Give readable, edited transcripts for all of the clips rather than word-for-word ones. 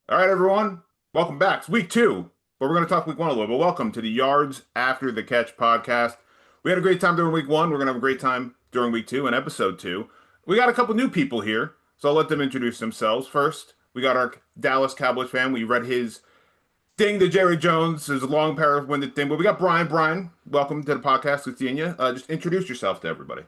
All right, everyone. Welcome back. It's week two, but we're going to talk week one a little bit. Welcome to the Yards After the Catch podcast. We had a great time during week one. We're going to have a great time during week two and episode two. We got a couple new people here, so I'll let them introduce themselves. First, we got our Dallas Cowboys fan. We read his ding to Jerry Jones, his long paragraph-winded thing, but we got Brian. Brian, welcome to the podcast. Good seeing you. Just introduce yourself to everybody.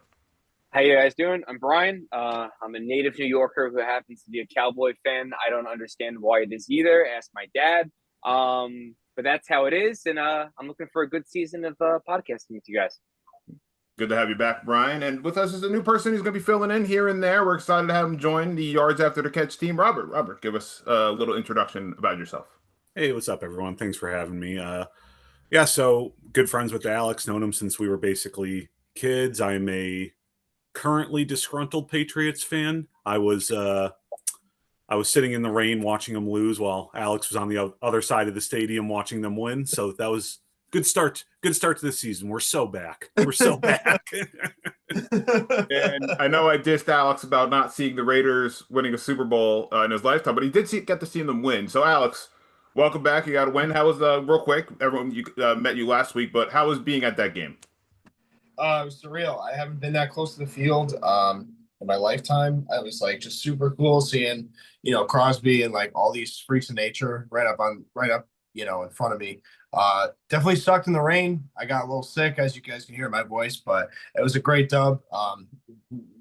How you guys doing? I'm Brian. I'm a native New Yorker who happens to be a Cowboy fan. I don't understand why it is either. Ask my dad. But that's how it is, and I'm looking for a good season of podcasting with you guys. Good to have you back, Brian. And with us is a new person who's going to be filling in here and there. We're excited to have him join the Yards After the Catch team. Robert, give us a little introduction about yourself. Hey, what's up, everyone? Thanks for having me. Yeah, so good friends with Alex, known him since we were basically kids. I'm a currently disgruntled Patriots fan. I was sitting in the rain watching them lose while Alex was on the other side of the stadium watching them win. So that was good start. Good start to the season. We're so back. We're so back. And I know I dissed Alex about not seeing the Raiders winning a Super Bowl in his lifetime, but he did get to see them win. So, Alex, welcome back. You got to win. How was real quick? Everyone met you last week, but how was being at that game? It was surreal. I haven't been that close to the field in my lifetime. I was like just super cool seeing, Crosby and like all these freaks of nature right up, in front of me. Definitely sucked in the rain. I got a little sick, as you guys can hear in my voice, but it was a great dub.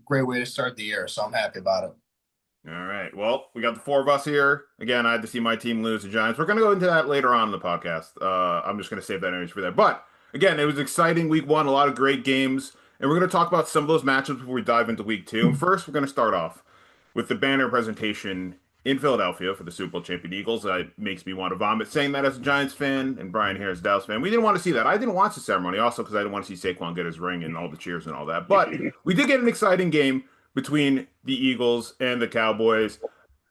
Great way to start the year, so I'm happy about it. All right. Well, we got the four of us here. Again, I had to see my team lose to Giants. We're going to go into that later on in the podcast. I'm just going to save that image for that. But again, it was exciting week one, a lot of great games. And we're going to talk about some of those matchups before we dive into week two. And first, we're going to start off with the banner presentation in Philadelphia for the Super Bowl champion Eagles. That makes me want to vomit saying that as a Giants fan, and Brian here as a Dallas fan. We didn't want to see that. I didn't watch the ceremony also because I didn't want to see Saquon get his ring and all the cheers and all that. But we did get an exciting game between the Eagles and the Cowboys.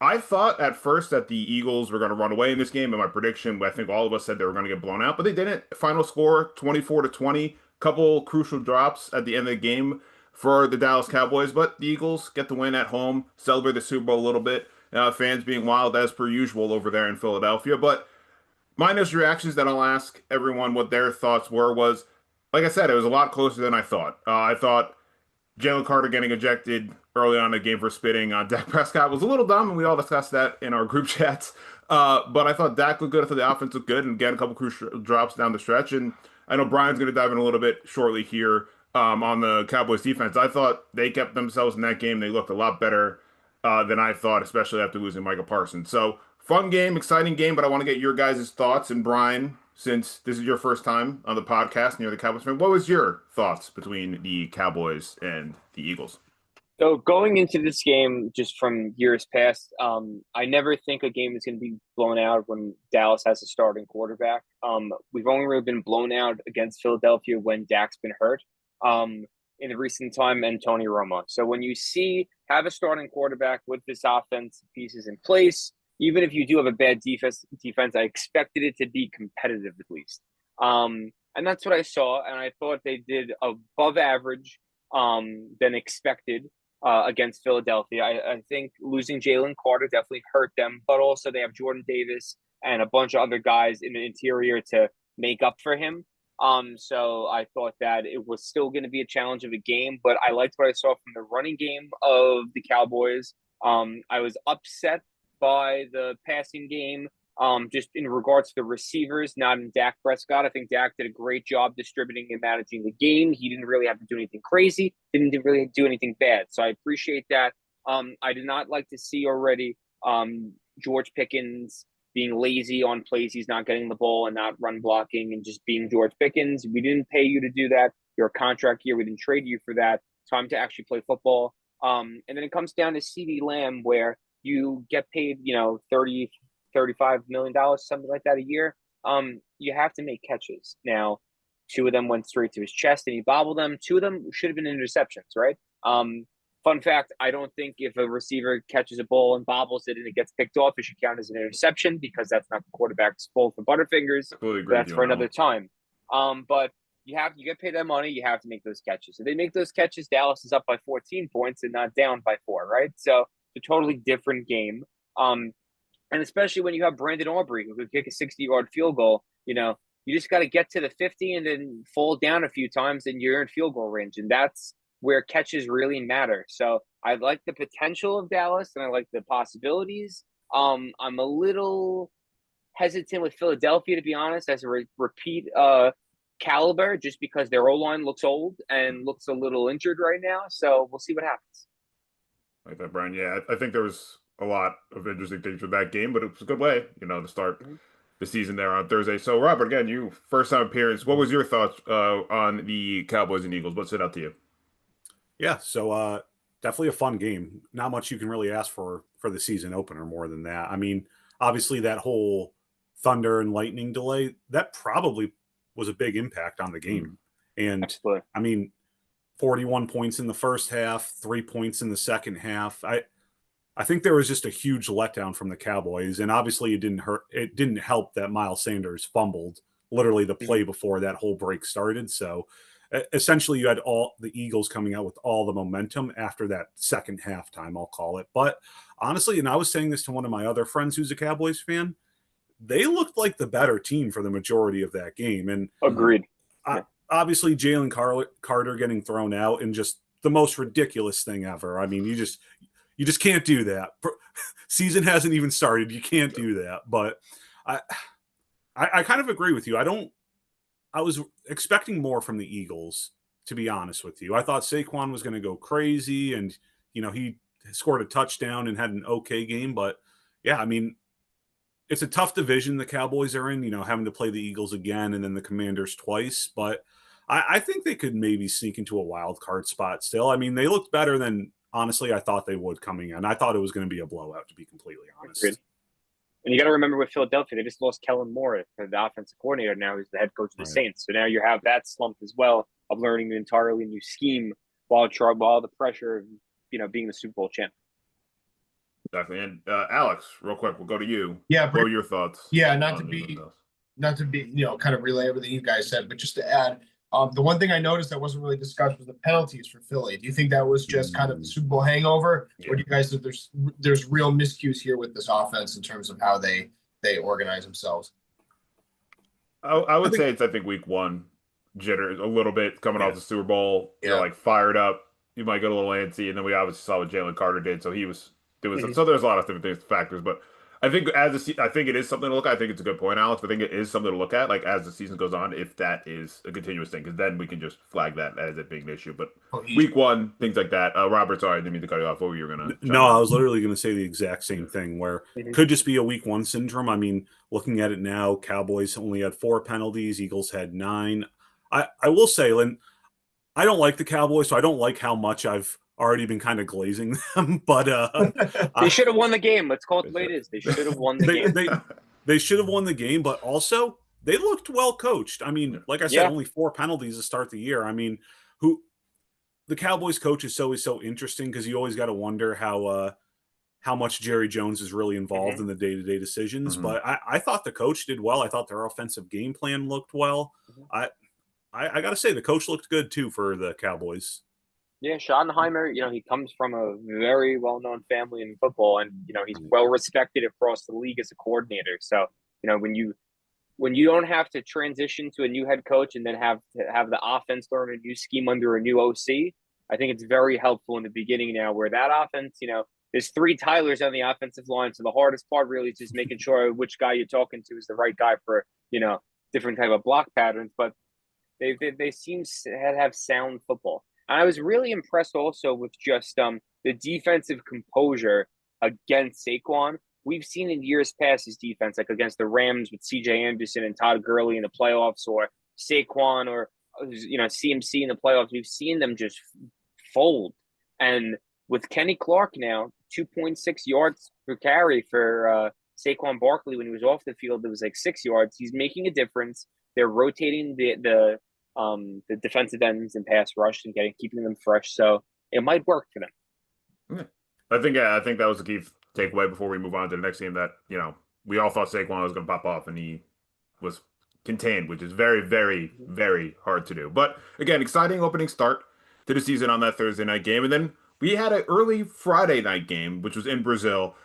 I thought at first that the Eagles were going to run away in this game. In my prediction, I think all of us said they were going to get blown out, but they didn't. Final score 24-20. Couple crucial drops at the end of the game for the Dallas Cowboys, but the Eagles get the win at home, celebrate the Super Bowl a little bit. Fans being wild as per usual over there in Philadelphia. But my initial reactions that I'll ask everyone what their thoughts were was, like I said, it was a lot closer than I thought. I thought Jalen Carter getting ejected early on in the game for spitting on Dak Prescott was a little dumb, and we all discussed that in our group chats. But I thought Dak looked good. I thought the offense looked good, and get a couple crucial drops down the stretch. And I know Brian's going to dive in a little bit shortly here on the Cowboys defense. I thought they kept themselves in that game. They looked a lot better than I thought, especially after losing Michael Parsons. So fun game, exciting game, but I want to get your guys' thoughts. And Brian, since this is your first time on the podcast and you're the Cowboys fan, what was your thoughts between the Cowboys and the Eagles? So going into this game, just from years past, I never think a game is going to be blown out when Dallas has a starting quarterback. We've only really been blown out against Philadelphia when Dak's been hurt. In the recent time, and Tony Romo. So when you have a starting quarterback with this offense pieces in place, even if you do have a bad defense, I expected it to be competitive at least. And that's what I saw, and I thought they did above average than expected against Philadelphia. I think losing Jalen Carter definitely hurt them, but also they have Jordan Davis and a bunch of other guys in the interior to make up for him. So I thought that it was still going to be a challenge of a game, but I liked what I saw from the running game of the Cowboys. I was upset by the passing game, just in regards to the receivers, not in Dak Prescott. I think Dak did a great job distributing and managing the game. He didn't really have to do anything crazy, didn't really do anything bad. So I appreciate that. I did not like to see already George Pickens being lazy on plays he's not getting the ball and not run blocking and just being George Pickens. We didn't pay you to do that. Your contract here, we didn't trade you for that. Time to actually play football. And then it comes down to CeeDee Lamb, where you get paid, $35 million, something like that a year. You have to make catches. Now, two of them went straight to his chest and he bobbled them. Two of them should have been interceptions, right? Fun fact, I don't think if a receiver catches a ball and bobbles it and it gets picked off, it should count as an interception because that's not the quarterback's fault for Butterfingers. Totally agree with That's you for on that another time. But you get paid that money, you have to make those catches. If they make those catches, Dallas is up by 14 points and not down by 4, right? So it's a totally different game. And And especially when you have Brandon Aubrey who could kick a 60-yard field goal, you just got to get to the 50 and then fall down a few times and you're in field goal range. And that's where catches really matter. So I like the potential of Dallas and I like the possibilities. I'm a little hesitant with Philadelphia, to be honest, as a repeat caliber, just because their O-line looks old and looks a little injured right now. So we'll see what happens. Like that, Brian. Yeah, I think there was a lot of interesting things with that game, but it was a good way, to start the season there on Thursday. So, Robert, again, you first time appearance. What was your thoughts on the Cowboys and Eagles? What stood out to you? Yeah, so definitely a fun game. Not much you can really ask for the season opener more than that. I mean, obviously that whole thunder and lightning delay, that probably was a big impact on the game. And Absolutely. I mean, 41 points in the first half, 3 points in the second half. I think there was just a huge letdown from the Cowboys, and obviously it didn't help that Miles Sanders fumbled literally the play before that whole break started. So essentially you had all the Eagles coming out with all the momentum after that second halftime, I'll call it. But honestly, and I was saying this to one of my other friends who's a Cowboys fan, they looked like the better team for the majority of that game. And agreed. Obviously Jalen Carter getting thrown out and just the most ridiculous thing ever. I mean, you just can't do that. Season hasn't even started. You can't do that. But I kind of agree with you. I was expecting more from the Eagles, to be honest with you. I thought Saquon was going to go crazy and, he scored a touchdown and had an okay game. But yeah, I mean, it's a tough division the Cowboys are in, having to play the Eagles again and then the Commanders twice. But I think they could maybe sneak into a wild card spot still. I mean, they looked better than honestly I thought they would coming in. I thought it was going to be a blowout, to be completely honest. Agreed. And you got to remember with Philadelphia, they just lost Kellen Moore, the offensive coordinator now, who's the head coach of the Saints. So now you have that slump as well of learning an entirely new scheme while the pressure of being the Super Bowl champ. Exactly. And Alex, real quick, we'll go to you. Yeah. What are your thoughts? Yeah, not to be kind of relay everything you guys said, but just to add, the one thing I noticed that wasn't really discussed was the penalties for Philly. Do you think that was just kind of the Super Bowl hangover, or do you guys think there's real miscues here with this offense in terms of how they organize themselves? I would say it's week one jitters a little bit coming off the Super Bowl. You're like fired up. You might get a little antsy, and then we obviously saw what Jalen Carter did. So he was doing so there's a lot of different factors, but I think I think it is something to look at. I think it's a good point, Alex. I think it is something to look at, like as the season goes on, if that is a continuous thing, because then we can just flag that as it being an issue. But week one, things like that. Robert, sorry, I didn't mean to cut you off. What were you going to? No, I was literally going to say the exact same thing, where it could just be a week one syndrome. I mean, looking at it now, Cowboys only had 4 penalties, Eagles had 9. I will say, Lynn, I don't like the Cowboys, so I don't like how much I've already been kind of glazing them, but they should have won the game. Let's call it the way it is. They should have won the game. They should have won the game, but also they looked well coached. I mean, like I said, only 4 penalties to start the year. I mean, the Cowboys coach is always so interesting because you always got to wonder how much Jerry Jones is really involved in the day-to-day decisions. But I thought the coach did well. I thought their offensive game plan looked well. I got to say the coach looked good too for the Cowboys. Yeah, Schottenheimer, he comes from a very well-known family in football, and he's well-respected across the league as a coordinator. So, when you don't have to transition to a new head coach and then have the offense learn a new scheme under a new OC, I think it's very helpful in the beginning now, where that offense, there's 3 Tylers on the offensive line. So the hardest part really is just making sure which guy you're talking to is the right guy for, different type of block patterns. But they seem to have sound football. And I was really impressed also with just the defensive composure against Saquon. We've seen in years past his defense, like against the Rams with C.J. Anderson and Todd Gurley in the playoffs, or Saquon or CMC in the playoffs. We've seen them just fold. And with Kenny Clark now, 2.6 yards per carry for Saquon Barkley when he was off the field, it was like 6 yards. He's making a difference. They're rotating the defensive ends and pass rush and keeping them fresh. So it might work for them. I think that was the key takeaway before we move on to the next game, that, we all thought Saquon was going to pop off, and he was contained, which is very, very, very hard to do. But again, exciting opening start to the season on that Thursday night game. And then we had an early Friday night game, which was in Brazil.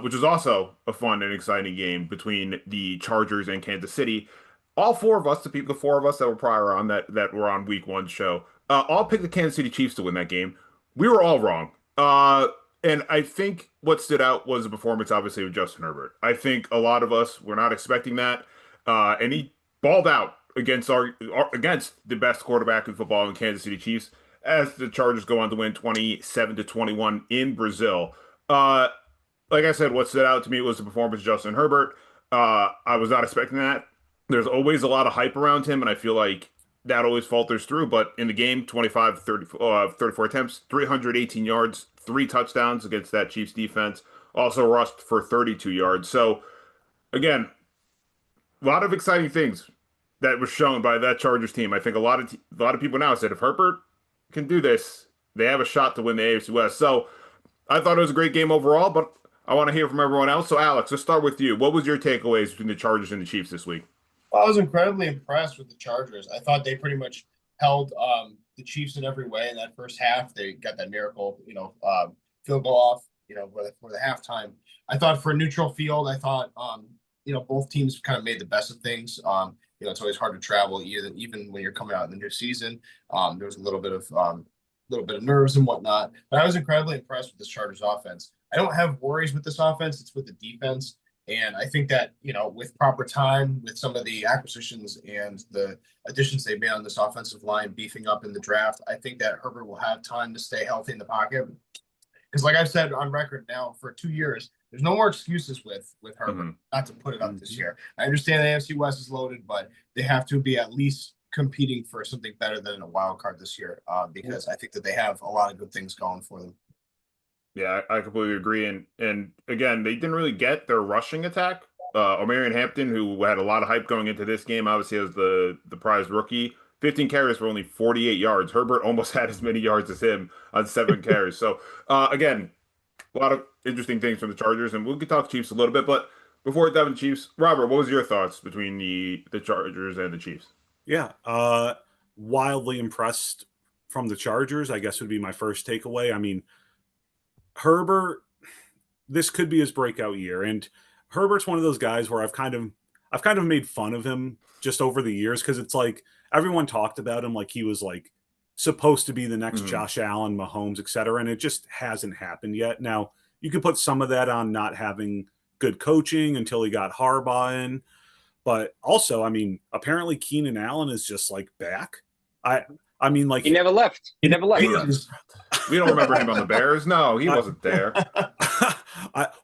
which was also a fun and exciting game between the Chargers and Kansas City. All four of us, the four of us that were prior on that were on week one show, all picked the Kansas City Chiefs to win that game. We were all wrong. And I think what stood out was the performance, obviously, of Justin Herbert. I think a lot of us were not expecting that, and he balled out against the best quarterback in football in Kansas City Chiefs as the Chargers go on to win 27-21 in Brazil. Like I said, what stood out to me was the performance of Justin Herbert. I was not expecting that. There's always a lot of hype around him, and I feel like that always falters through. But in the game, 25, 30, 34 attempts, 318 yards, 3 touchdowns against that Chiefs defense. Also rushed for 32 yards. So, again, a lot of exciting things that was shown by that Chargers team. I think a lot of people now said if Herbert can do this, they have a shot to win the AFC West. So I thought it was a great game overall, but I want to hear from everyone else. So Alex, let's start with you. What was your takeaways between the Chargers and the Chiefs this week? I was incredibly impressed with the Chargers. I thought they pretty much held the Chiefs in every way in that first half. They got that miracle, field goal off, for the halftime. I thought for a neutral field, I thought, both teams kind of made the best of things. It's always hard to travel even when you're coming out in the new season. There was a little bit of nerves and whatnot, but I was incredibly impressed with this Chargers offense. I don't have worries with this offense. It's with the defense. And I think that, with proper time, with some of the acquisitions and the additions they made on this offensive line, beefing up in the draft, I think that Herbert will have time to stay healthy in the pocket. Because like I've said on record now for 2 years, there's no more excuses with Herbert not to put it up this year. I understand the AFC West is loaded, but they have to be at least competing for something better than a wild card this year, because I think that they have a lot of good things going for them. Yeah, I completely agree. And again, they didn't really get their rushing attack. Omarion Hampton, who had a lot of hype going into this game, obviously as the prized rookie, 15 carries for only 48 yards. Herbert almost had as many yards as him on 7 carries. So again, a lot of interesting things from the Chargers, and we could talk Chiefs a little bit. But before we dive into Chiefs, Robert, what was your thoughts between the Chargers and the Chiefs? Yeah, wildly impressed from the Chargers, I guess would be my first takeaway. I mean, Herbert, this could be his breakout year, and Herbert's one of those guys where I've kind of made fun of him just over the years, because it's like everyone talked about him like he was like supposed to be the next Josh Allen, Mahomes, etc., and it just hasn't happened yet. Now, you could put some of that on not having good coaching until he got Harbaugh in, but also, I mean, apparently Keenan Allen is just like back. I mean, like he never left. He never left. We don't remember him on the Bears. No, he wasn't there.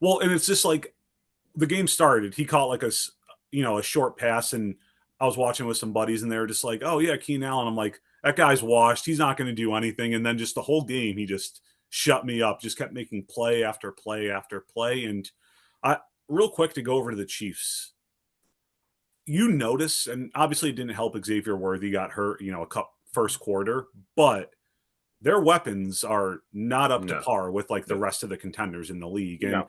Well, and it's just like the game started. He caught like a short pass, and I was watching with some buddies, and they were just like, "Oh yeah, Keenan Allen." I'm like, that guy's washed. He's not going to do anything. And then just the whole game, he just shut me up. Just kept making play after play after play. And real quick to go over to the Chiefs. You notice, and obviously it didn't help Xavier Worthy got hurt, first quarter, but their weapons are not up to par with like the rest of the contenders in the league. And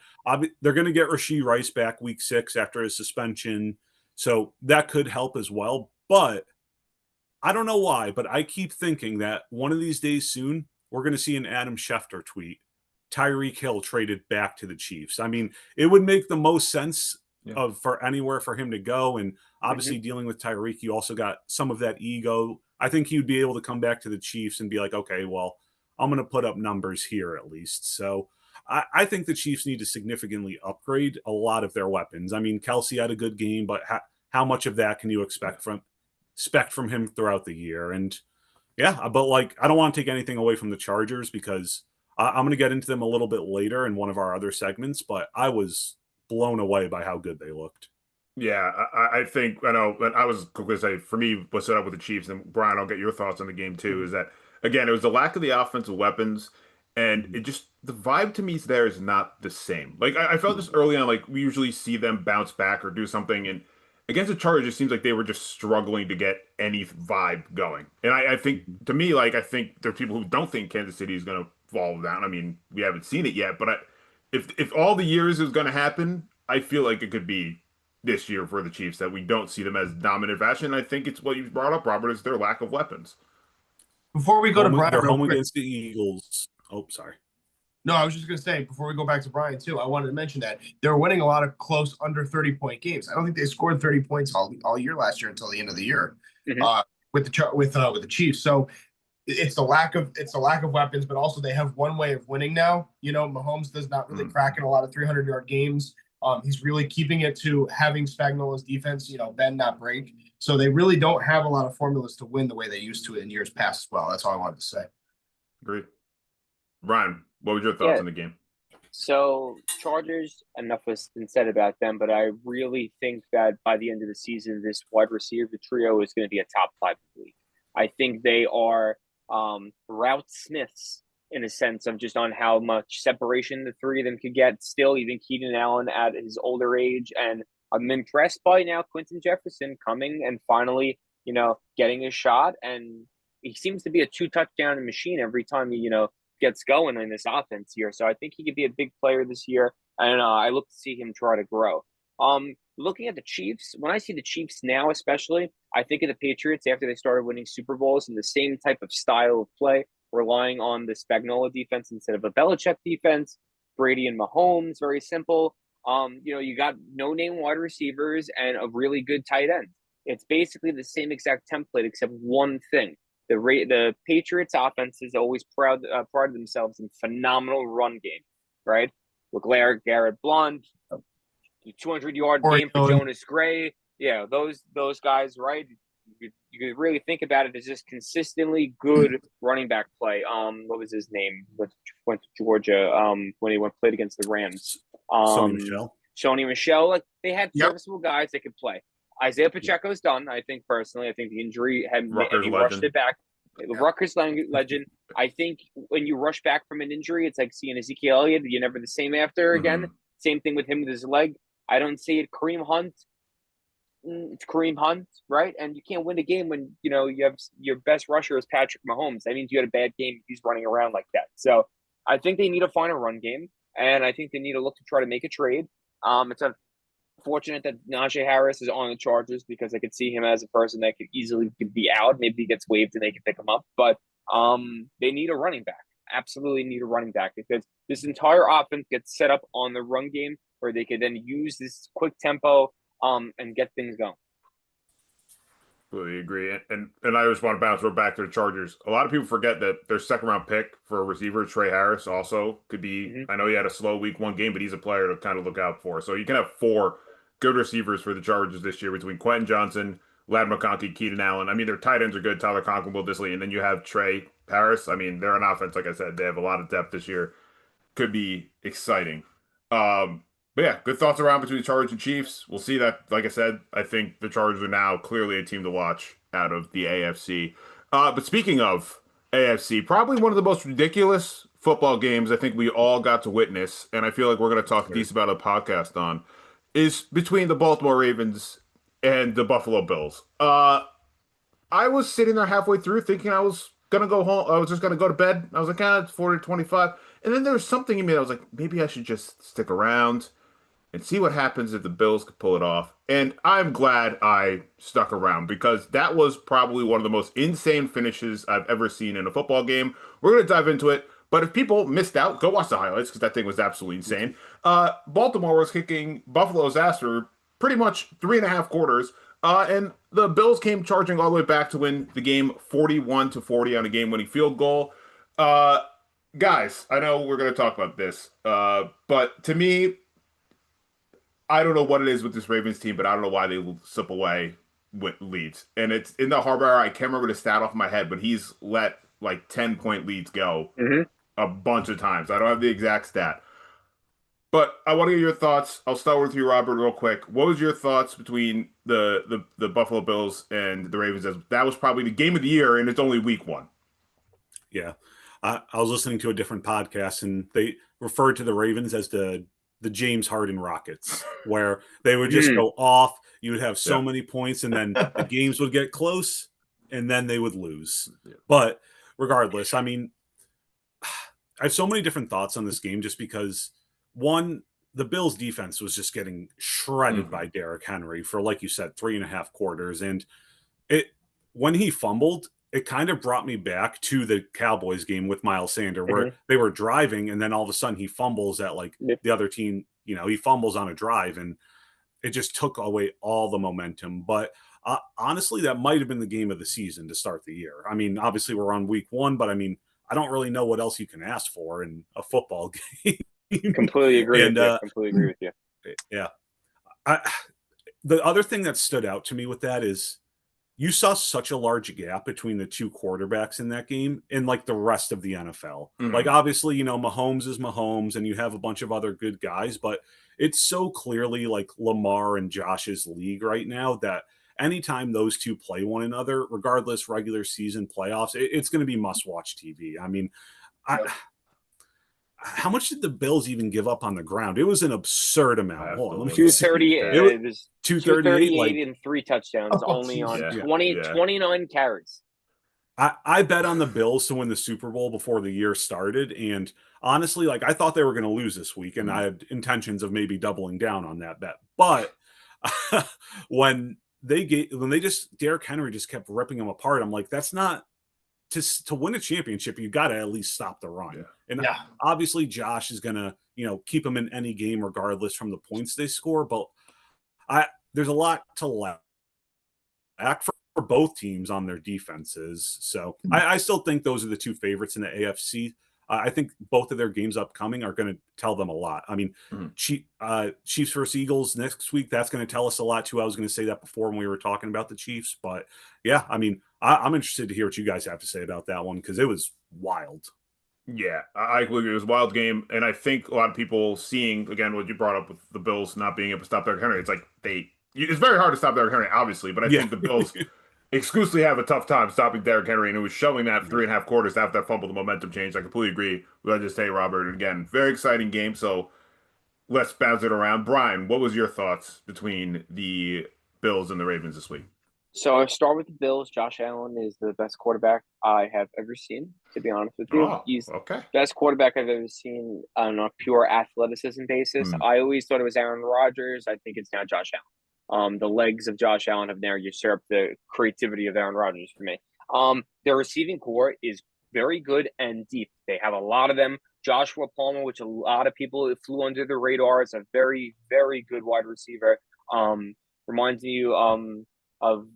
they're going to get Rashee Rice back week 6 after his suspension. So that could help as well. But I don't know why, but I keep thinking that one of these days soon, we're going to see an Adam Schefter tweet, Tyreek Hill traded back to the Chiefs. I mean, it would make the most sense for anywhere for him to go. And obviously dealing with Tyreek, you also got some of that ego. I think he'd be able to come back to the Chiefs and be like, okay, well, I'm going to put up numbers here at least. So I think the Chiefs need to significantly upgrade a lot of their weapons. I mean, Kelsey had a good game, but how much of that can you expect from him throughout the year? And but like, I don't want to take anything away from the Chargers, because I'm going to get into them a little bit later in one of our other segments, but I was blown away by how good they looked. Yeah, I think I know. I was going to say, for me, what's set up with the Chiefs, and Brian, I'll get your thoughts on the game too. Is that again, it was the lack of the offensive weapons, and it just the vibe to me there is not the same. Like I felt this early on. Like we usually see them bounce back or do something, and against the Chargers, it seems like they were just struggling to get any vibe going. And I think to me, like I think there are people who don't think Kansas City is going to fall down. I mean, we haven't seen it yet, but if all the years is going to happen, I feel like it could be this year for the Chiefs, that we don't see them as dominant fashion. I think it's what you brought up, Robert, is their lack of weapons. Before we go to Brian, they're home against the Eagles. Oh, sorry. No, I was just gonna say before we go back to Brian too, I wanted to mention that they were winning a lot of close under 30-point games. I don't think they scored 30 points all year last year until the end of the year, Mhm. with the Chiefs. So it's the lack of weapons, but also they have one way of winning now. You know, Mahomes does not really crack in a lot of 300-yard games. He's really keeping it to having Spagnuolo's defense, bend not break. So they really don't have a lot of formulas to win the way they used to in years past as well. That's all I wanted to say. Agreed. Ryan, what was your thoughts Yeah. on the game? So Chargers, enough has been said about them, but I really think that by the end of the season, this wide receiver trio is going to be a top 5 in the league. I think they are route smiths in a sense of just on how much separation the three of them could get. Still, even Keenan Allen at his older age, and I'm impressed by now Quentin Jefferson coming and finally, getting a shot, and he seems to be a 2-touchdown machine every time he, gets going in this offense here. So I think he could be a big player this year, and I look to see him try to grow. Looking at the Chiefs, when I see the Chiefs now, especially, I think of the Patriots after they started winning Super Bowls in the same type of style of play, relying on the Spagnuolo defense instead of a Belichick defense. Brady and Mahomes, very simple. You got no-name wide receivers and a really good tight end. It's basically the same exact template except one thing. The Patriots offense is always prided themselves in phenomenal run game, right? LeClaire, Garrett Blount, 200-yard game for Jonas Gray. Yeah, those guys, right? You could really think about it as just consistently good running back play. What was his name? Went to Georgia when he played against the Rams. Sony Michel. Like they had serviceable guys that could play. Isaiah Pacheco's done. I think personally, the injury had he rushed it back. Rutgers legend. I think when you rush back from an injury, it's like seeing Ezekiel Elliott. You're never the same after again. Same thing with him with his leg. I don't see it. Kareem Hunt. It's Kareem Hunt, right? And you can't win a game when you have your best rusher is Patrick Mahomes. That means you had a bad game if he's running around like that. So I think they need to find a run game, and I think they need to look to try to make a trade. It's unfortunate that Najee Harris is on the Chargers because I could see him as a person that could easily be out. Maybe he gets waived and they can pick him up. But they need a running back. Absolutely need a running back because this entire offense gets set up on the run game where they could then use this quick tempo and get things going. Completely agree. And I just want to bounce right back to the Chargers. A lot of people forget that their second-round pick for a receiver, Trey Harris, also could be I know he had a slow week 1 game, but he's a player to kind of look out for. So you can have 4 good receivers for the Chargers this year between Quentin Johnson, Ladd McConkey, Keenan Allen. I mean, their tight ends are good, Tyler Conklin, Will Dissly, and then you have Trey Harris. I mean, they're an offense, like I said. They have a lot of depth this year. Could be exciting. But yeah, good thoughts around between the Chargers and Chiefs. We'll see that. Like I said, I think the Chargers are now clearly a team to watch out of the AFC. But speaking of AFC, probably one of the most ridiculous football games I think we all got to witness, and I feel like we're going to talk decent about a podcast on, is between the Baltimore Ravens and the Buffalo Bills. I was sitting there halfway through thinking I was going to go home. I was just going to go to bed. I was like, it's 40-25. And then there was something in me that was like, maybe I should just stick around and see what happens if the Bills could pull it off. And I'm glad I stuck around because that was probably one of the most insane finishes I've ever seen in a football game. We're going to dive into it. But if people missed out, go watch the highlights because that thing was absolutely insane. Baltimore was kicking Buffalo's ass for pretty much 3.5 quarters. And the Bills came charging all the way back to win the game 41-40 on a game-winning field goal. Guys, I know we're going to talk about this. But to me, I don't know what it is with this Ravens team, but I don't know why they slip away with leads. And it's in the harbor. I can't remember the stat off my head, but he's let like 10-point leads go a bunch of times. I don't have the exact stat. But I want to get your thoughts. I'll start with you, Robert, real quick. What was your thoughts between the Buffalo Bills and the Ravens? That was probably the game of the year, and it's only week 1. Yeah. I was listening to a different podcast, and they referred to the Ravens as the James Harden Rockets, where they would just go off. You would have so many points, and then the games would get close, and then they would lose. Yeah. But regardless, I mean, I have so many different thoughts on this game just because, one, the Bills' defense was just getting shredded by Derrick Henry for, like you said, 3.5 quarters. And when he fumbled, it kind of brought me back to the Cowboys game with Miles Sanders, where Mhm. they were driving and then all of a sudden he fumbles at like Yep. the other team, he fumbles on a drive and it just took away all the momentum. But honestly, that might have been the game of the season to start the year. I mean, obviously we're on week 1, but I mean, I don't really know what else you can ask for in a football game. Completely agree And with you. Completely agree with you. yeah, the other thing that stood out to me with that is you saw such a large gap between the two quarterbacks in that game and like the rest of the NFL. Like Mhm. obviously, Mahomes is Mahomes and you have a bunch of other good guys, but it's so clearly like Lamar and Josh's league right now that anytime those two play one another, regardless regular season playoffs, it's going to be must watch TV. I mean, I, Yep. how much did the Bills even give up on the ground? It was an absurd I amount. have Hold to on, let me look Two at see. thirty. that. It was Was 238. 238 Like and 3 touchdowns, Oh, only on jeez. Yeah. 29 carries. I bet on the Bills to win the Super Bowl before the year started, and honestly, like I thought they were going to lose this week, and I had intentions of maybe doubling down on that bet. But when Derrick Henry just kept ripping them apart, I'm like, that's not to win a championship. You got to at least stop the run, Yeah. and Yeah. obviously Josh is going to keep them in any game regardless from the points they score. But there's a lot to lack for both teams on their defenses. So I still think those are the two favorites in the AFC. I think both of their games upcoming are going to tell them a lot. I mean, Mhm. Chiefs versus Eagles next week, that's going to tell us a lot too. I was going to say that before when we were talking about the Chiefs, but yeah, I mean, I'm interested to hear what you guys have to say about that one because it was wild. Yeah, I agree. It was a wild game, and I think a lot of people seeing again what you brought up with the Bills not being able to stop Derrick Henry. It's like it's very hard to stop Derrick Henry, obviously, but I Yeah. think the Bills exclusively have a tough time stopping Derrick Henry, and it was showing that Yeah. 3.5 quarters after that fumble, the momentum changed. I completely agree with what I just say, Robert. And again, very exciting game. So let's bounce it around. Brian, what was your thoughts between the Bills and the Ravens this week? So I start with the Bills. Josh Allen is the best quarterback I have ever seen, to be honest with you. Oh, He's okay. best quarterback I've ever seen on a pure athleticism basis. Mm. I always thought it was Aaron Rodgers. I think it's now Josh Allen. The legs of Josh Allen have now usurped the creativity of Aaron Rodgers for me. Their receiving core is very good and deep. They have a lot of them. Joshua Palmer, which a lot of people flew under the radar, is a very, very good wide receiver. Reminds you of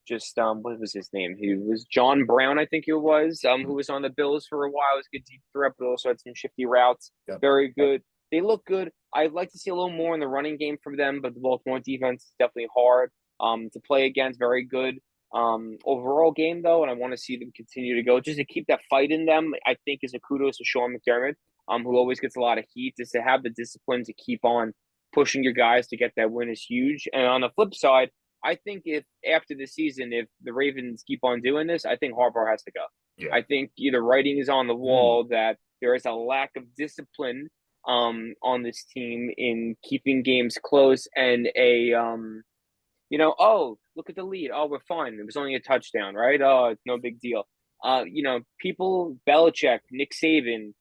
just what was his name? He was John Brown, I think it was, who was on the Bills for a while. It was a good deep threat, but also had some shifty routes. Yep. Very good. They look good. I'd like to see a little more in the running game from them, but the Baltimore defense is definitely hard to play against. Very good overall game though, and I want to see them continue to go just to keep that fight in them. I think is a kudos to Sean McDermott, who always gets a lot of heat. Just to have the discipline to keep on pushing your guys to get that win is huge. And on the flip side, I think if after the season, if the Ravens keep on doing this, I think Harbaugh has to go. Yeah. I think either writing is on the wall that there is a lack of discipline on this team in keeping games close and oh, look at the lead. Oh, we're fine. It was only a touchdown, right? Oh, it's no big deal. People, Belichick, Nick Saban,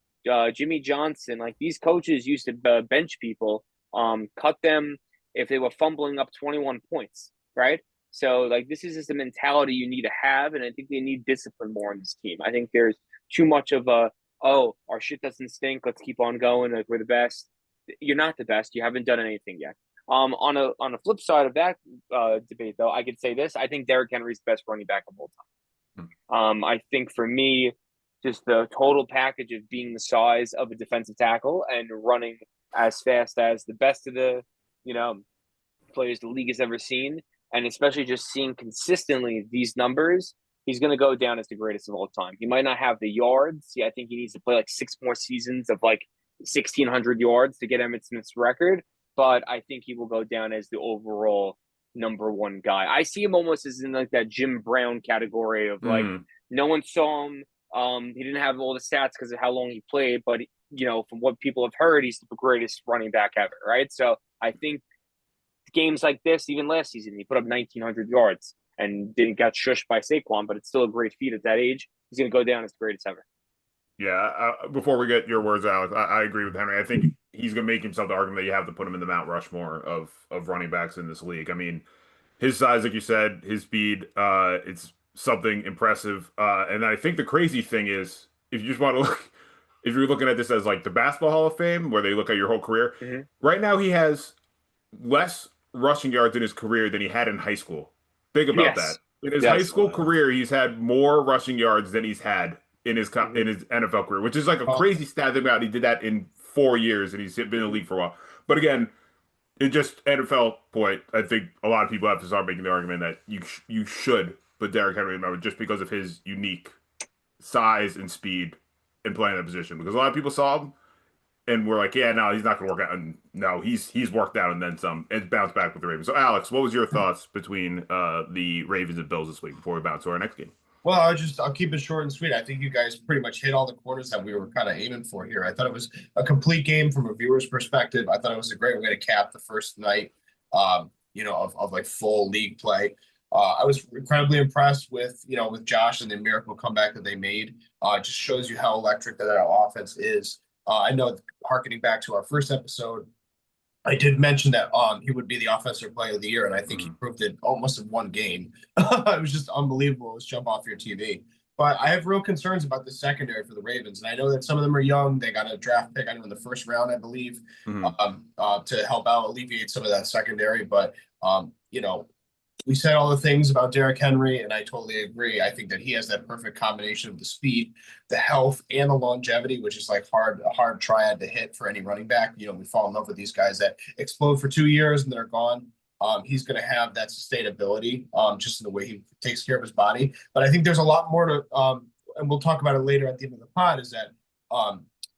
Jimmy Johnson, like these coaches used to bench people, cut them if they were fumbling up 21 points, right? So, like, this is just a mentality you need to have, and I think they need discipline more in this team. I think there's too much of our shit doesn't stink. Let's keep on going. Like, we're the best. You're not the best. You haven't done anything yet. On a flip side of that debate, though, I could say this: I think Derrick Henry's the best running back of all time. I think for me, just the total package of being the size of a defensive tackle and running as fast as the best of the players the league has ever seen, and especially just seeing consistently these numbers, he's going to go down as the greatest of all time. He might not have the yards. Yeah, I think he needs to play like 6 more seasons of like 1,600 yards to get Emmitt Smith's record. But I think he will go down as the overall number one guy. I see him almost as in like that Jim Brown category of like no one saw him. He didn't have all the stats because of how long he played, but from what people have heard, he's the greatest running back ever, right? So I think games like this, even last season, he put up 1,900 yards and didn't get shushed by Saquon, but it's still a great feat at that age. He's going to go down as the greatest ever. Yeah, before we get your words out, I agree with Henry. I think he's going to make himself the argument that you have to put him in the Mount Rushmore of running backs in this league. I mean, his size, like you said, his speed, it's something impressive. And I think the crazy thing is, if you just want to look, if you're looking at this as like the Basketball Hall of Fame, where they look at your whole career, right now he has less rushing yards in his career than he had in high school. Think about that. Yes. In his high Yes. school career, he's had more rushing yards than he's had in his in his NFL career, which is like a crazy stat. Think about it. He did that in 4 years, and he's been in the league for a while. But again, it just NFL point. I think a lot of people have to start making the argument that you should put Derrick Henry in number just because of his unique size and speed in playing that position. Because a lot of people saw him and we're like, yeah, no, he's not going to work out. And no, he's worked out and then some, and bounced back with the Ravens. So, Alex, what was your thoughts between the Ravens and Bills this week before we bounce to our next game? Well, I'll keep it short and sweet. I think you guys pretty much hit all the corners that we were kind of aiming for here. I thought it was a complete game from a viewer's perspective. I thought it was a great way to cap the first night, of like full league play. I was incredibly impressed with Josh and the miracle comeback that they made. Just shows you how electric that offense is. I know, harkening back to our first episode, I did mention that he would be the offensive player of the year, and I think he proved it almost in one game. It was just unbelievable. It was jump off your TV. But I have real concerns about the secondary for the Ravens, and I know that some of them are young. They got a draft pick, I know, in the first round, I believe, to help out alleviate some of that secondary. But we said all the things about Derrick Henry, and I totally agree. I think that he has that perfect combination of the speed, the health, and the longevity, which is like a hard triad to hit for any running back. We fall in love with these guys that explode for 2 years and they're gone. He's going to have that sustainability just in the way he takes care of his body. But I think there's a lot more to, and we'll talk about it later at the end of the pod, is that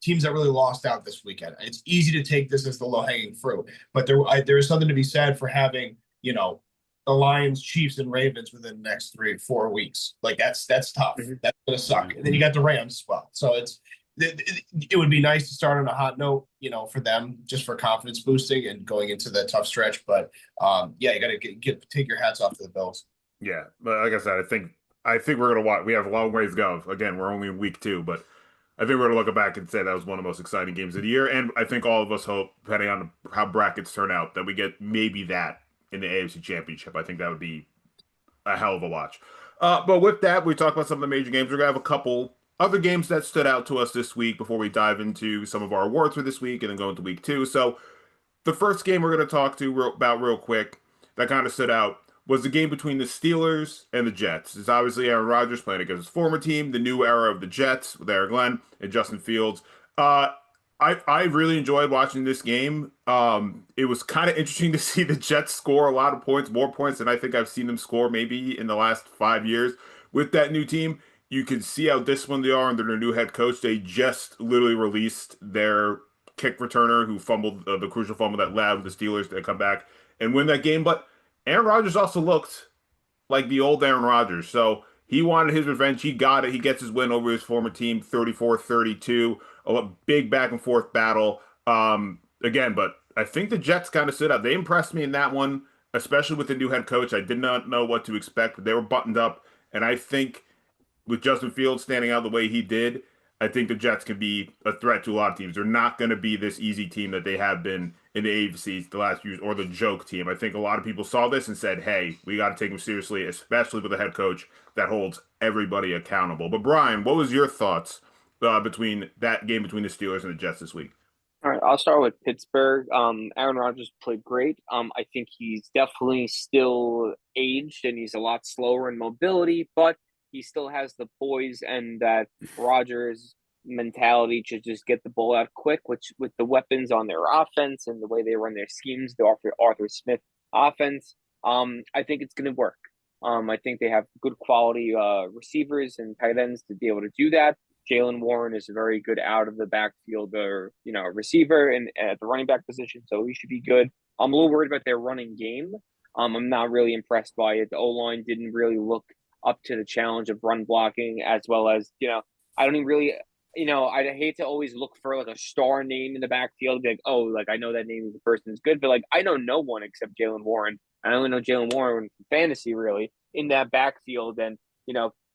teams that really lost out this weekend. It's easy to take this as the low-hanging fruit, but there is something to be said for having, the Lions, Chiefs, and Ravens within the next 3-4 weeks. Like that's tough. That's gonna suck. And then you got the Rams as well. So it would be nice to start on a hot note, for them, just for confidence boosting and going into the tough stretch. But you got to take your hats off to the Bills. Yeah, but like I said, I think we're gonna watch. We have a long ways to go. Again, we're only in week 2, but I think we're gonna look back and say that was one of the most exciting games of the year. And I think all of us hope, depending on how brackets turn out, that we get maybe that in the AFC Championship. I think that would be a hell of a watch. But with that, we talked about some of the major games. We're going to have a couple other games that stood out to us this week before we dive into some of our awards for this week and then go into week 2. So the first game we're going to talk about real quick that kind of stood out was the game between the Steelers and the Jets. It's obviously Aaron Rodgers playing against his former team, the new era of the Jets with Eric Glenn and Justin Fields. I really enjoyed watching this game. It was kind of interesting to see the Jets score a lot of points, more points than I think I've seen them score maybe in the last 5 years with that new team. You can see how disciplined they are under their new head coach. They just literally released their kick returner who fumbled the crucial fumble that allowed the Steelers to come back and win that game. But Aaron Rodgers also looked like the old Aaron Rodgers. So he wanted his revenge. He got it. He gets his win over his former team, 34-32. A big back and forth battle. Again, but I think the Jets kind of stood up. They impressed me in that one, especially with the new head coach. I did not know what to expect, but they were buttoned up. And I think with Justin Fields standing out the way he did, I think the Jets can be a threat to a lot of teams. They're not going to be this easy team that they have been in the AFC the last few years, or the joke team. I think a lot of people saw this and said, hey, we got to take them seriously, especially with a head coach that holds everybody accountable. But Brian, what was your thoughts between that game between the Steelers and the Jets this week? All right, I'll start with Pittsburgh. Aaron Rodgers played great. I think he's definitely still aged and he's a lot slower in mobility, but he still has the poise and that Rodgers mentality to just get the ball out quick, which with the weapons on their offense and the way they run their schemes, the Arthur Smith offense, I think it's going to work. I think they have good quality receivers and tight ends to be able to do that. Jaylen Warren is a very good out of the backfield receiver and at the running back position, so he should be good. I'm a little worried about their running game. I'm not really impressed by it. The O-line didn't really look up to the challenge of run blocking, as well as, I don't even really, I hate to always look for like a star name in the backfield, be like, oh, like I know that name of the person is good, but like I know no one except Jaylen Warren. I only know Jaylen Warren from fantasy really in that backfield, and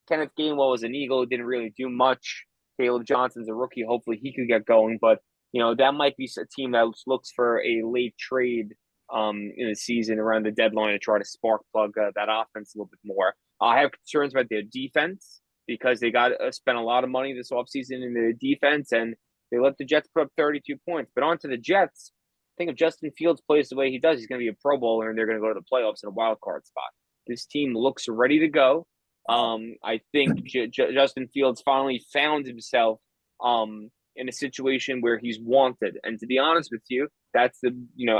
Kenneth Gainwell was an Eagle, didn't really do much. Caleb Johnson's a rookie. Hopefully he could get going. But, that might be a team that looks for a late trade in the season around the deadline to try to spark plug that offense a little bit more. I have concerns about their defense because they got spent a lot of money this offseason in their defense, and they let the Jets put up 32 points. But on to the Jets. I think if Justin Fields plays the way he does, he's going to be a Pro Bowler, and they're going to go to the playoffs in a wild card spot. This team looks ready to go. I think Justin Fields finally found himself in a situation where he's wanted. And to be honest with you, that's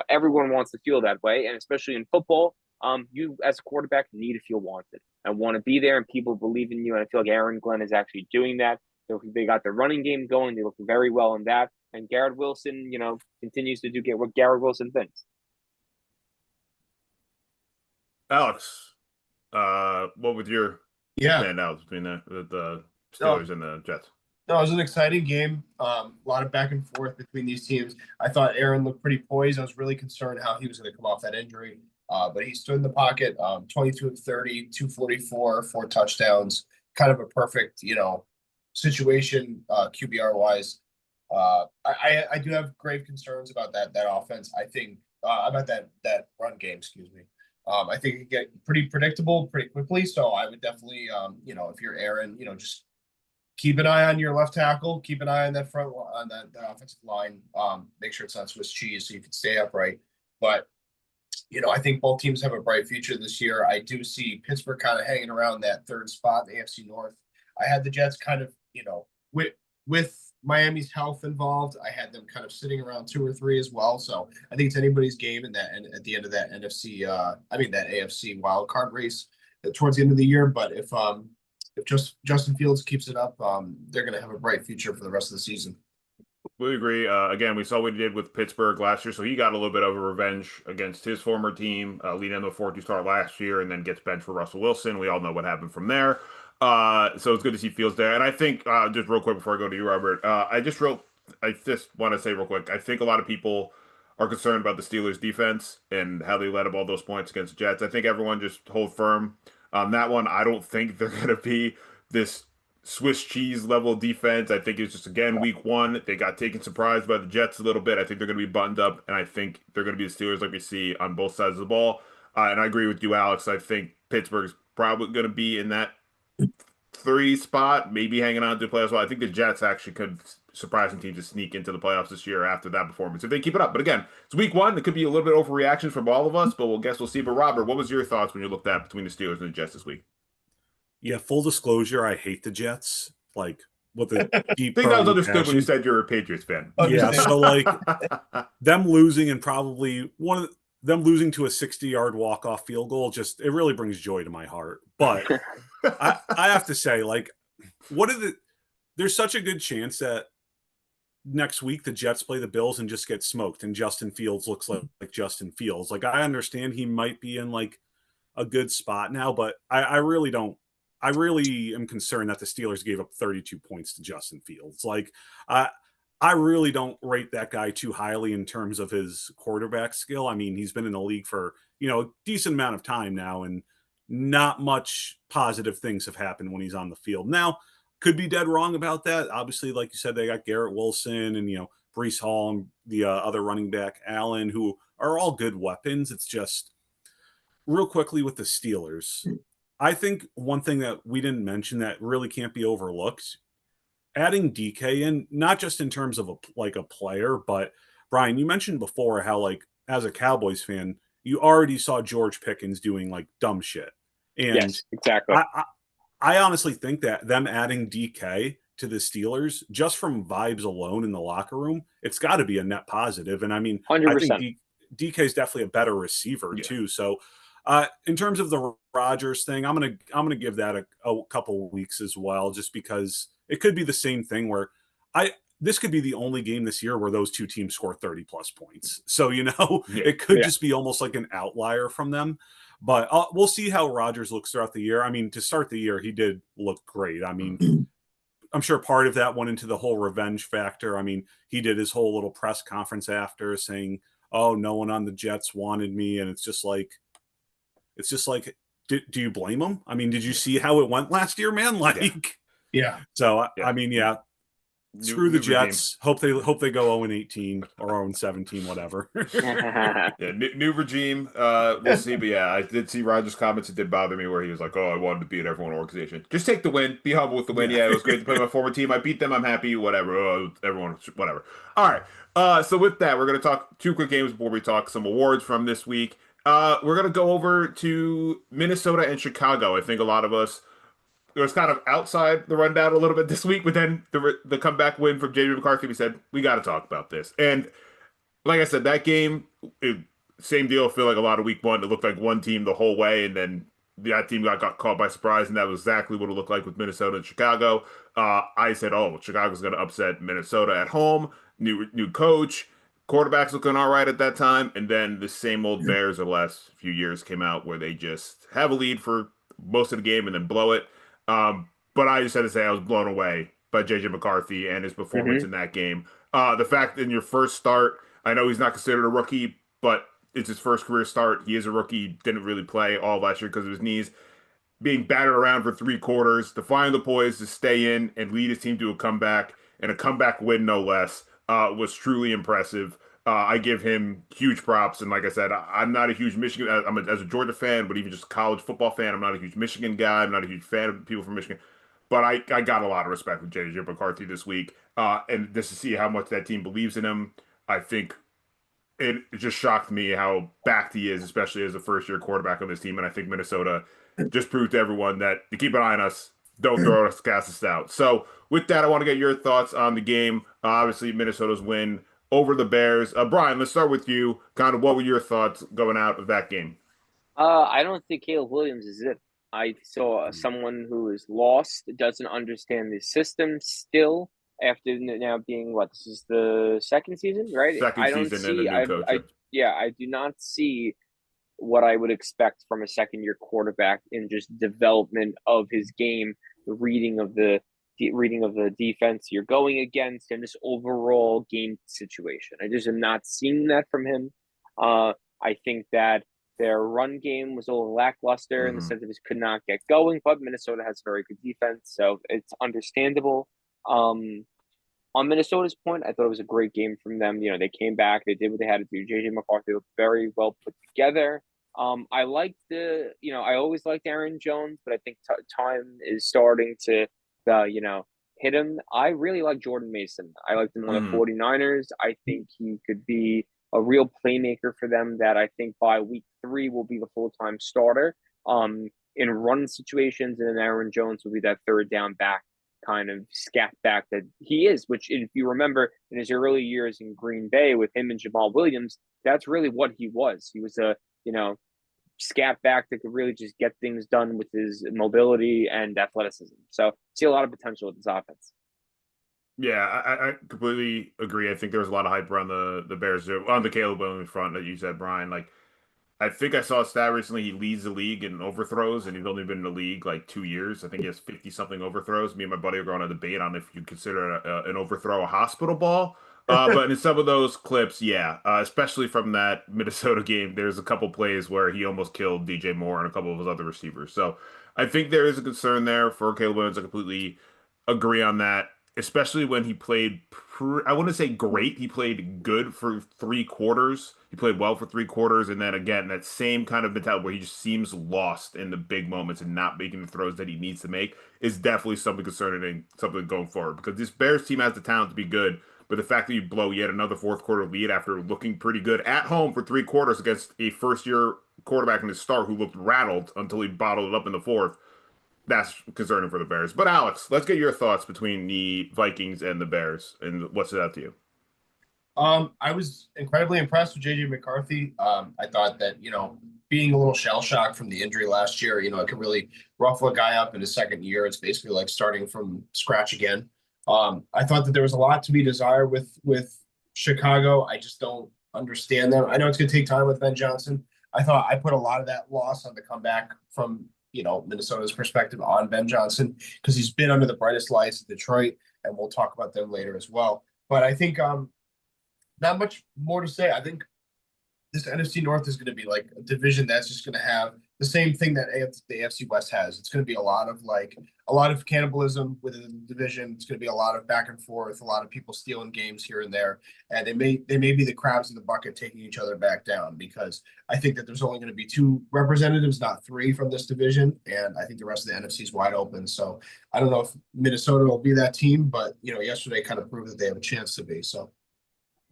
everyone wants to feel that way. And especially in football, you as a quarterback need to feel wanted and want to be there, and people believe in you. And I feel like Aaron Glenn is actually doing that. So they got the running game going. They look very well in that. And Garrett Wilson, continues to do what Garrett Wilson thinks. Alex, what was your standouts between the Steelers and the Jets? No, it was an exciting game. A lot of back and forth between these teams. I thought Aaron looked pretty poised. I was really concerned how he was going to come off that injury. But he stood in the pocket, 22 of 30, 244, 4 touchdowns. Kind of a perfect, situation QBR-wise. I do have grave concerns about that offense. I think about that run game, excuse me. I think it can get pretty predictable pretty quickly. So I would definitely, if you're Aaron, just keep an eye on your left tackle, keep an eye on that on that offensive line. Make sure it's not Swiss cheese so you can stay upright. But I think both teams have a bright future this year. I do see Pittsburgh kind of hanging around that third spot in the AFC North. I had the Jets kind of, with Miami's health involved, I had them kind of sitting around 2 or 3 as well. So I think it's anybody's game and at the end of that that AFC wild card race towards the end of the year. But if Justin Fields keeps it up, they're going to have a bright future for the rest of the season. We agree. Again, we saw what he did with Pittsburgh last year, so he got a little bit of a revenge against his former team, leading into a 4-2 start last year, and then gets benched for Russell Wilson. We all know what happened from there. So it's good to see Fields there. And I think, just real quick before I go to you, Robert, I just want to say real quick, I think a lot of people are concerned about the Steelers' defense and how they let up all those points against the Jets. I think everyone just hold firm on that one. I don't think they're going to be this Swiss cheese level defense. I think it's just, again, week 1. They got taken surprised by the Jets a little bit. I think they're going to be buttoned up, and I think they're going to be the Steelers like we see on both sides of the ball. And I agree with you, Alex. I think Pittsburgh's probably going to be in that 3 spot, maybe hanging on to the playoffs. Well, I think the Jets actually could surprising team to sneak into the playoffs this year after that performance if they keep it up. But again, it's week 1. It could be a little bit overreaction from all of us, but we'll see. But Robert, what was your thoughts when you looked at between the Steelers and the Jets this week? Yeah, full disclosure, I hate the Jets. Like, what the deep I think that was understood when you said you're a Patriots fan. Yeah, so like them losing and probably them losing to a 60-yard walk-off field goal, just it really brings joy to my heart. But I have to say, like, there's such a good chance that next week the Jets play the Bills and just get smoked, and Justin Fields looks like Justin Fields. Like, I understand he might be in like a good spot now, but I really don't. I really am concerned that the Steelers gave up 32 points to Justin Fields. Like, I really don't rate that guy too highly in terms of his quarterback skill. I mean, he's been in the league for, a decent amount of time now, and not much positive things have happened when he's on the field. Now, could be dead wrong about that. Obviously, like you said, they got Garrett Wilson and, Breece Hall and the other running back, Allen, who are all good weapons. It's just real quickly with the Steelers. I think one thing that we didn't mention that really can't be overlooked, adding DK in, not just in terms of a player, but Brian, you mentioned before how, like, as a Cowboys fan, you already saw George Pickens doing like dumb shit. And yes, exactly. I honestly think that them adding DK to the Steelers, just from vibes alone in the locker room, it's got to be a net positive. And I mean, 100%. I think DK is definitely a better receiver too. So in terms of the Rodgers thing, I'm gonna give that a couple weeks as well, just because it could be the same thing where this could be the only game this year where those two teams score 30 plus points. So, it could just be almost like an outlier from them. But we'll see how Rodgers looks throughout the year. I mean, to start the year, he did look great. I mean, I'm sure part of that went into the whole revenge factor. I mean, he did his whole little press conference after saying, "Oh, no one on the Jets wanted me," and it's just like, do you blame him? I mean, did you see how it went last year, man? Like, yeah. So I mean, yeah. Screw the regime. Jets. Hope they go 0-18 or 0-17, whatever. Yeah, new regime. We'll see. But yeah, I did see Rogers' comments. It did bother me where he was like, "Oh, I wanted to beat everyone in the organization. Just take the win. Be humble with the win. Yeah, it was great to play my former team. I beat them. I'm happy. Whatever. Everyone, whatever. All right. So with that, we're gonna talk 2 quick games before we talk some awards from this week. We're gonna go over to Minnesota and Chicago. I think a lot of us. It was kind of outside the rundown a little bit this week, but then the comeback win from JJ McCarthy, we said we got to talk about this. And like I said, that game, same deal. I feel like a lot of week one, it looked like one team the whole way, and then that team got caught by surprise, and that was exactly what it looked like with Minnesota and Chicago. I said, oh, Chicago's going to upset Minnesota at home. New coach, quarterback's looking all right at that time, and then the same old Bears of the last few years came out where they just have a lead for most of the game and then blow it. But I just had to say I was blown away by JJ McCarthy and his performance in that game. The fact in your first start, I know he's not considered a rookie, but it's his first career start. He is a rookie. Didn't really play all last year because of his knees. Being battered around for 3 quarters, to find the poise to stay in and lead his team to a comeback and a comeback win, no less, was truly impressive. I give him huge props. And like I said, I'm not a huge Michigan. As a Georgia fan, but even just a college football fan, I'm not a huge Michigan guy. I'm not a huge fan of people from Michigan. But I got a lot of respect for J.J. McCarthy this week. And just to see how much that team believes in him, I think it just shocked me how backed he is, especially as a first-year quarterback on this team. And I think Minnesota just proved to everyone that to keep an eye on us, don't throw us, cast us out. So with that, I want to get your thoughts on the game. Obviously, Minnesota's win over the Bears. Brian, let's start with you. Kind of what were your thoughts going out of that game? I don't think Caleb Williams is it. I saw someone who is lost, doesn't understand the system still after now being this is the second season, right? Second season and a new coach. I do not see what I would expect from a second-year quarterback in just development of his game, the reading of the defense you're going against, and just overall game situation. I just am not seeing that from him. I think that their run game was a little lackluster in the sense that it could not get going, but Minnesota has very good defense, so it's understandable. On Minnesota's point, I thought it was a great game from them. You know, they came back, they did what they had to do. JJ McCarthy looked very well put together. I liked I always liked Aaron Jones, but I think time is starting to, hit him. I really like Jordan Mason. I liked him on the 49ers. I think he could be a real playmaker for them that I think by week 3 will be the full-time starter in run situations, and then Aaron Jones will be that third down back, kind of scat back that he is, which if you remember in his early years in Green Bay with him and Jamal Williams, that's really what he was. He was a, scat back that could really just get things done with his mobility and athleticism. So see a lot of potential with this offense. Yeah, I completely agree. I think there was a lot of hype around the Bears on the Caleb Williams front that you said, Brian. Like, I think I saw a stat recently. He leads the league in overthrows, and he's only been in the league like 2 years. I think he has 50-something overthrows. Me and my buddy are going on a debate on if you consider an overthrow a hospital ball. But in some of those clips, yeah, especially from that Minnesota game, there's a couple plays where he almost killed DJ Moore and a couple of his other receivers. So I think there is a concern there for Caleb Williams. I completely agree on that, especially when he played, I wouldn't say great. He played good for 3 quarters. He played well for 3 quarters. And then again, that same kind of mentality where he just seems lost in the big moments and not making the throws that he needs to make is definitely something concerning and something going forward, because this Bears team has the talent to be good. But the fact that you blow yet another 4th quarter lead after looking pretty good at home for 3 quarters against a first-year quarterback in his start who looked rattled until he bottled it up in the 4th, that's concerning for the Bears. But Alex, let's get your thoughts between the Vikings and the Bears, and what's it out to you? I was incredibly impressed with JJ McCarthy. I thought that, being a little shell-shocked from the injury last year, it could really ruffle a guy up in his second year. It's basically like starting from scratch again. I thought that there was a lot to be desired with Chicago. I just don't understand them. I know it's going to take time with Ben Johnson. I thought I put a lot of that loss on the comeback from, Minnesota's perspective on Ben Johnson, because he's been under the brightest lights in Detroit, and we'll talk about them later as well. But I think not much more to say. I think this NFC North is going to be like a division that's just going to have the same thing that the AFC West has. It's going to be a lot of cannibalism within the division. It's going to be a lot of back and forth, a lot of people stealing games here and there, and they may be the crabs in the bucket taking each other back down, because I think that there's only going to be 2 representatives, not 3, from this division, and I think the rest of the NFC is wide open. So I don't know if Minnesota will be that team, but yesterday kind of proved that they have a chance to be. So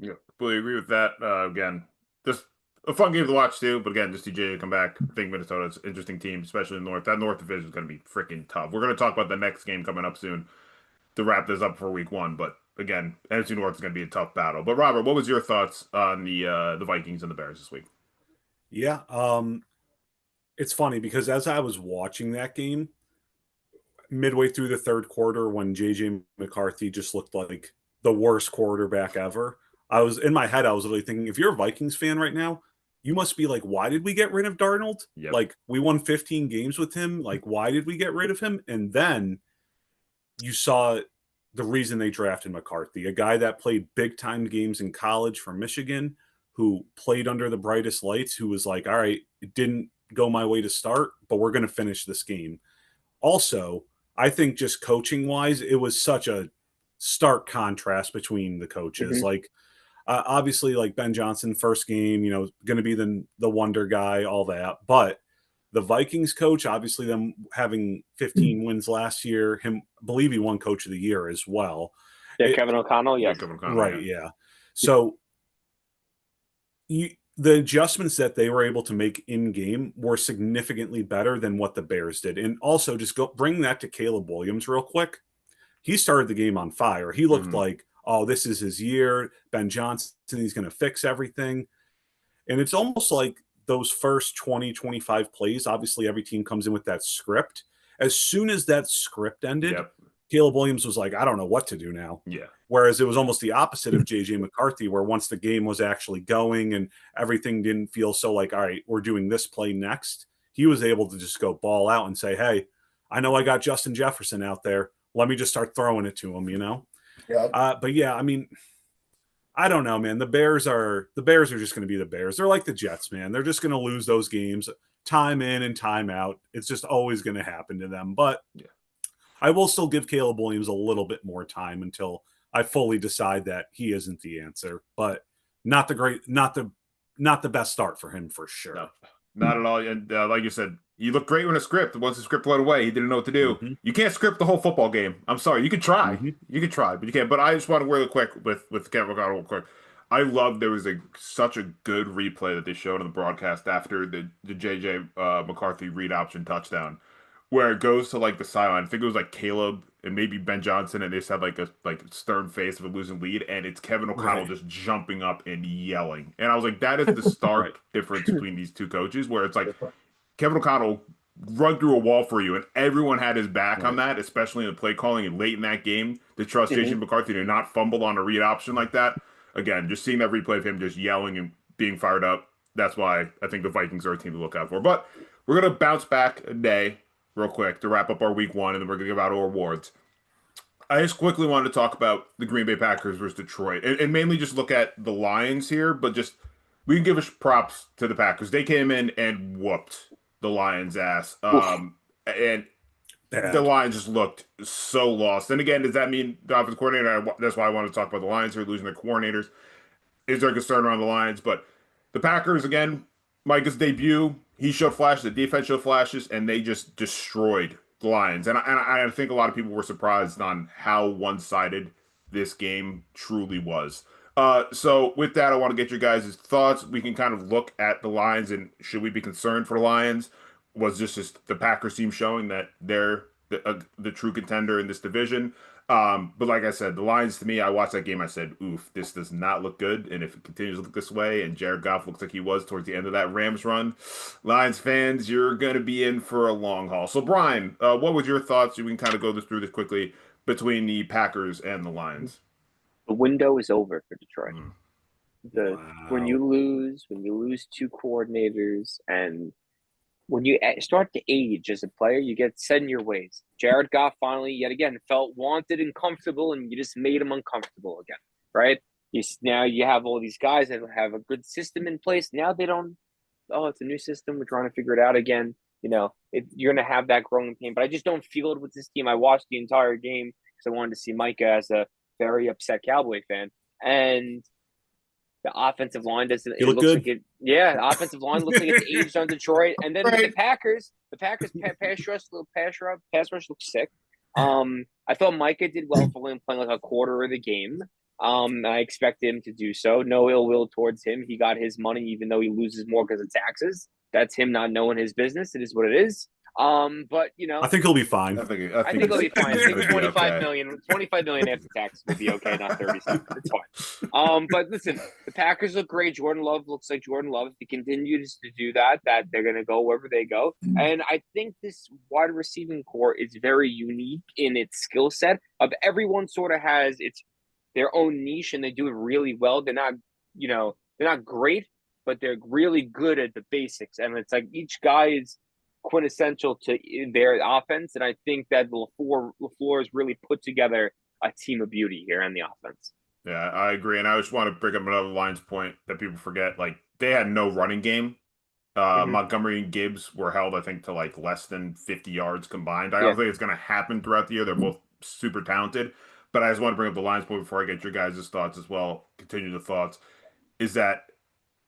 Yeah, completely agree with that. Again, just a fun game to watch too. But again, just see JJ come back. I think Minnesota's an interesting team, especially in the North. That North division is going to be freaking tough. We're going to talk about the next game coming up soon to wrap this up for week 1. But again, NFC North is going to be a tough battle. But Robert, what was your thoughts on the Vikings and the Bears this week? Yeah, it's funny because as I was watching that game, midway through the third quarter, when JJ McCarthy just looked like the worst quarterback ever, I was in my head, I was really thinking, if you're a Vikings fan right now, you must be like, why did we get rid of Darnold? Yep. Like, we won 15 games with him. Like, why did we get rid of him? And then you saw the reason they drafted McCarthy, a guy that played big time games in college for Michigan, who played under the brightest lights, who was like, all right, it didn't go my way to start, but we're going to finish this game. Also, I think just coaching wise, it was such a stark contrast between the coaches. Mm-hmm. Like, obviously, like Ben Johnson, first game, going to be the wonder guy, all that. But the Vikings coach, obviously, them having 15 wins last year, I believe he won Coach of the Year as well. Yeah, Kevin O'Connell, yes. Kevin O'Connell, Right, yeah. So the adjustments that they were able to make in game were significantly better than what the Bears did. And also, just bring that to Caleb Williams real quick. He started the game on fire. He looked like, oh, this is his year. Ben Johnson, he's going to fix everything. And it's almost like those first 20, 25 plays, obviously every team comes in with that script. As soon as that script ended, Caleb Williams was like, I don't know what to do now. Yeah. Whereas it was almost the opposite of JJ McCarthy, where once the game was actually going and everything didn't feel so like, all right, we're doing this play next, he was able to just go ball out and say, hey, I know I got Justin Jefferson out there. Let me just start throwing it to him, yeah. But yeah, I mean, I don't know, man. The Bears are just going to be the Bears. They're like the Jets, man. They're just going to lose those games time in and time out. It's just always going to happen to them. But yeah, I will still give Caleb Williams a little bit more time until I fully decide that he isn't the answer. But not the best start for him for sure. No, not at all. And like you said, you look great in a script. Once the script went away, he didn't know what to do. Mm-hmm. You can't script the whole football game. I'm sorry. You could try. Mm-hmm. You could try, but you can't. But I just want to really quick with Kevin O'Connell real quick. I love there was such a good replay that they showed on the broadcast after the JJ McCarthy read option touchdown, where it goes to like the sideline. I think it was like Caleb and maybe Ben Johnson, and they just had like a stern face of a losing lead, and it's Kevin O'Connell just jumping up and yelling. And I was like, that is the stark difference between these two coaches, where it's like Kevin O'Connell run through a wall for you, and everyone had his back on that, especially in the play calling and late in that game to trust JJ McCarthy to not fumble on a read option like that. Again, just seeing that replay of him just yelling and being fired up, that's why I think the Vikings are a team to look out for. But we're going to bounce back a day real quick to wrap up our week 1, and then we're going to give out our awards. I just quickly wanted to talk about the Green Bay Packers versus Detroit, and mainly just look at the Lions here, but just we can give props to the Packers. They came in and whooped the Lions' ass, and the Lions just looked so lost. And again, does that mean the offensive coordinator? That's why I want to talk about the Lions here, losing their coordinators. Is there a concern around the Lions? But the Packers, again, Micah's debut, he showed flashes, the defense showed flashes, and they just destroyed the Lions. And I think a lot of people were surprised on how one-sided this game truly was. So with that, I want to get your guys' thoughts. We can kind of look at the Lions, and should we be concerned for the Lions? Was this just the Packers team showing that they're the true contender in this division? But like I said, the Lions, to me, I watched that game, I said, oof, this does not look good. And if it continues to look this way, and Jared Goff looks like he was towards the end of that Rams run, Lions fans, you're going to be in for a long haul. So Brian, what was your thoughts? We can kind of go through this quickly between the Packers and the Lions. The window is over for Detroit. Wow. When you lose 2 coordinators, and when you start to age as a player, you get set in your ways. Jared Goff finally, yet again, felt wanted and comfortable, and you just made him uncomfortable again, right? Now you have all these guys that have a good system in place. Now they don't oh, it's a new system. We're trying to figure it out again. You're going to have that growing pain. But I just don't feel it with this team. I watched the entire game because I wanted to see Micah as a very upset Cowboy fan. And the offensive line doesn't. It looks good. The offensive line looks like it's aged on Detroit. And then the Packers pass rush looks sick. I thought Micah did well for him playing like a quarter of the game. I expect him to do so. No ill will towards him. He got his money, even though he loses more because of taxes. That's him not knowing his business. It is what it is. But I think he'll be fine. I think he'll be fine. I think 25 million after tax will be okay, not 37. It's fine. But listen, the Packers look great. Jordan Love looks like Jordan Love. If he continues to do that they're going to go wherever they go. And I think this wide receiving core is very unique in its skill set. Of everyone sort of has their own niche, and they do it really well. They're not great, but they're really good at the basics. And it's like each guy is quintessential to their offense, and I think that LaFleur has really put together a team of beauty here on the offense. Yeah, I agree, and I just want to bring up another Lions point that people forget. Like, they had no running game. Montgomery and Gibbs were held, I think, to like less than 50 yards combined. I don't think it's going to happen throughout the year. They're both super talented, but I just want to bring up the Lions point before I get your guys' thoughts as well. Continue the thoughts. Is that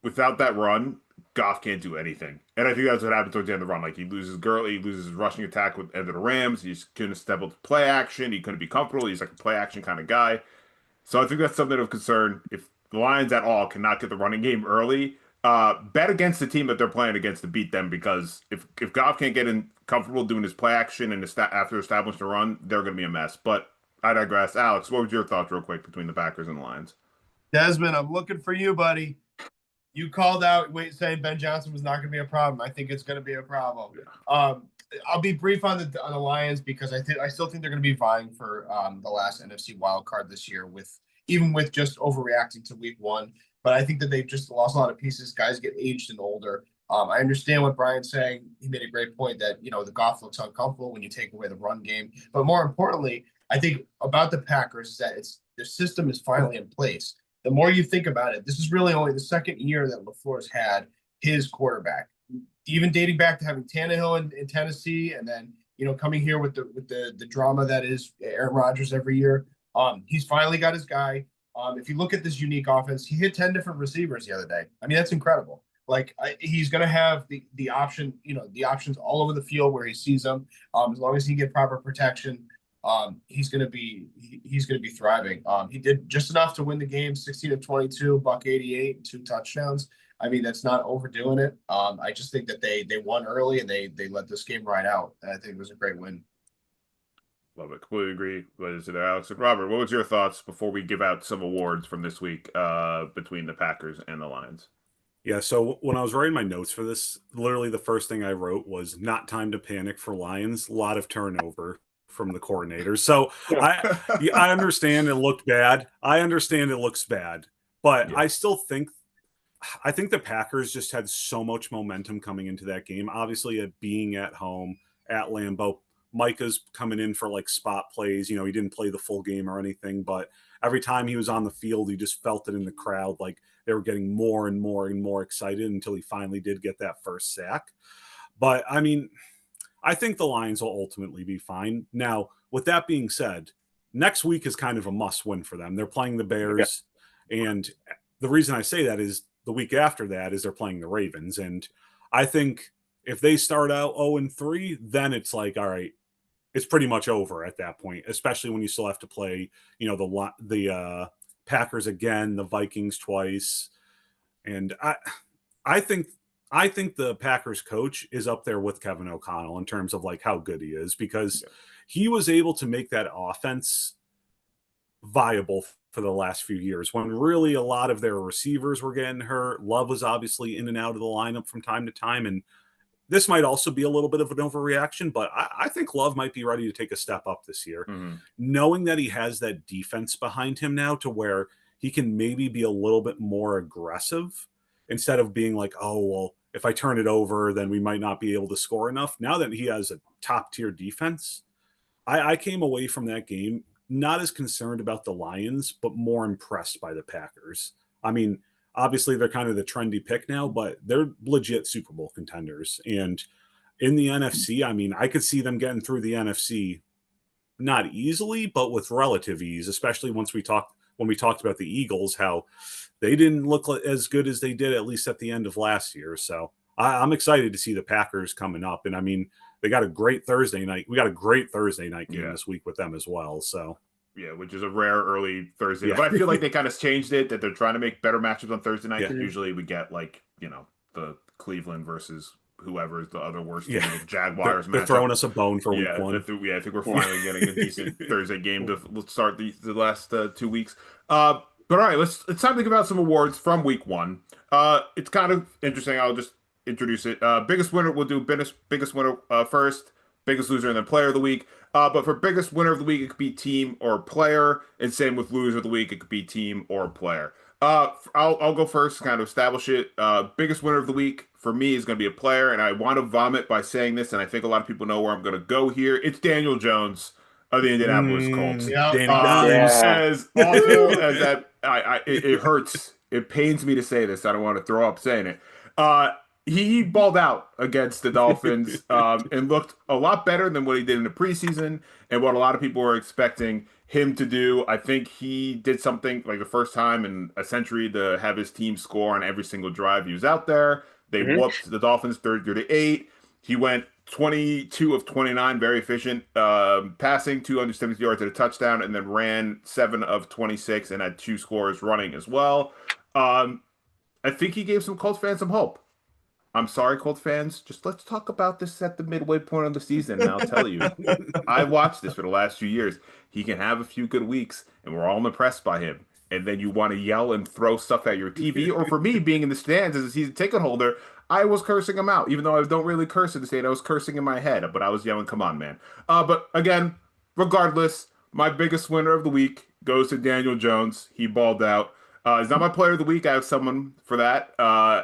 without that run, Goff can't do anything. And I think that's what happened towards the end of the run. Like, he loses Gurley, he loses his rushing attack with end of the Rams. He's couldn't step up to play action. He couldn't be comfortable. He's like a play action kind of guy. So I think that's something of concern. If the Lions at all cannot get the running game early, bet against the team that they're playing against to beat them, because if Goff can't get in comfortable doing his play action and after establishing the run, they're going to be a mess. But I digress. Alex, what was your thoughts real quick between the Packers and the Lions? Desmond, I'm looking for you, buddy. You called out saying Ben Johnson was not going to be a problem. I think it's going to be a problem. Yeah. I'll be brief on the Lions because I still think they're going to be vying for the last NFC wild card this year, even with just overreacting to week one. But I think that they've just lost a lot of pieces. Guys get aged and older. I understand what Brian's saying. He made a great point that the Goff looks uncomfortable when you take away the run game. But more importantly, I think about the Packers is that their system is finally in place. The more you think about it, this is really only the second year that LaFleur's had his quarterback, even dating back to having Tannehill in Tennessee, and then coming here with the drama that is Aaron Rodgers every year. He's finally got his guy. If you look at this unique offense, he hit 10 different receivers the other day. I mean, that's incredible. Like, he's going to have the option, the options all over the field where he sees them. As long as he get proper protection. He's gonna be thriving. He did just enough to win the game, 16-22, $188, 2 touchdowns. I mean, that's not overdoing it. I just think that they won early and they let this game ride out. And I think it was a great win. Love it. Completely agree with there, Alex. And Robert, what was your thoughts before we give out some awards from this week between the Packers and the Lions? Yeah, so when I was writing my notes for this, literally the first thing I wrote was not time to panic for Lions. A lot of turnover from the coordinators. So I understand it looked bad. I understand it looks bad, but yeah. I think the Packers just had so much momentum coming into that game. Obviously, being at home at Lambeau, Micah's coming in for like spot plays. He didn't play the full game or anything, but every time he was on the field, you just felt it in the crowd. Like they were getting more and more and more excited until he finally did get that first sack. But I mean, I think the Lions will ultimately be fine. Now, with that being said, next week is kind of a must-win for them. They're playing the Bears, and the reason I say that is the week after that is they're playing the Ravens. And I think if they start out 0-3, then it's like, all right, it's pretty much over at that point, especially when you still have to play, the Packers again, the Vikings twice. And I think the Packers coach is up there with Kevin O'Connell in terms of like how good he is, because he was able to make that offense viable for the last few years when really a lot of their receivers were getting hurt. Love was obviously in and out of the lineup from time to time. And this might also be a little bit of an overreaction, but I think Love might be ready to take a step up this year, knowing that he has that defense behind him now to where he can maybe be a little bit more aggressive instead of being like, oh, well, if I turn it over, then we might not be able to score enough. Now that he has a top-tier defense, I came away from that game not as concerned about the Lions, but more impressed by the Packers. I mean, obviously they're kind of the trendy pick now, but they're legit Super Bowl contenders. And in the NFC, I mean, I could see them getting through the NFC not easily, but with relative ease, especially when we talked about the Eagles, how they didn't look as good as they did, at least at the end of last year. So I'm excited to see the Packers coming up. And I mean, they got a great Thursday night. We got a great Thursday night game this week with them as well. So yeah, which is a rare early Thursday. Yeah. But I feel like they kind of changed it, that they're trying to make better matchups on Thursday night. Yeah. 'Cause usually we get like, the Cleveland versus whoever is the other worst team, Yeah. the Jaguars they're matchup. throwing us a bone for week one. I think we're finally getting a decent Thursday game to start the last 2 weeks. But all right, it's time to give out some awards from week one. It's kind of interesting. I'll just introduce it. Biggest winner, we'll do biggest winner first, biggest loser, and then player of the week. But for biggest winner of the week, it could be team or player, and same with loser of the week, it could be team or player. I'll go first to kind of establish it. Biggest winner of the week for me is going to be a player, and I want to vomit by saying this, and I think a lot of people know where I'm going to go here. It's Daniel Jones of the Indianapolis Colts. Yeah. Danny Dimes. As awful as that, it hurts. It pains me to say this. I don't want to throw up saying it. He balled out against the Dolphins and looked a lot better than what he did in the preseason and what a lot of people were expecting him to do. I think he did something like the first time in a century to have his team score on every single drive he was out there. They whooped the Dolphins 30-8. He went 22 of 29, very efficient, passing 270 yards at a touchdown, and then ran 7 of 26 and had 2 scores running as well. I think he gave some Colts fans some hope. I'm sorry, Colts fans. Just let's talk about this at the midway point of the season, and I'll tell you. I watched this for the last few years. He can have a few good weeks, and we're all impressed by him. And then you want to yell and throw stuff at your TV. Or for me, being in the stands as a season ticket holder, I was cursing him out. Even though I don't really curse in the stand, I was cursing in my head. But I was yelling, come on, man. But again, regardless, my biggest winner of the week goes to Daniel Jones. He balled out. He's not my player of the week. I have someone for that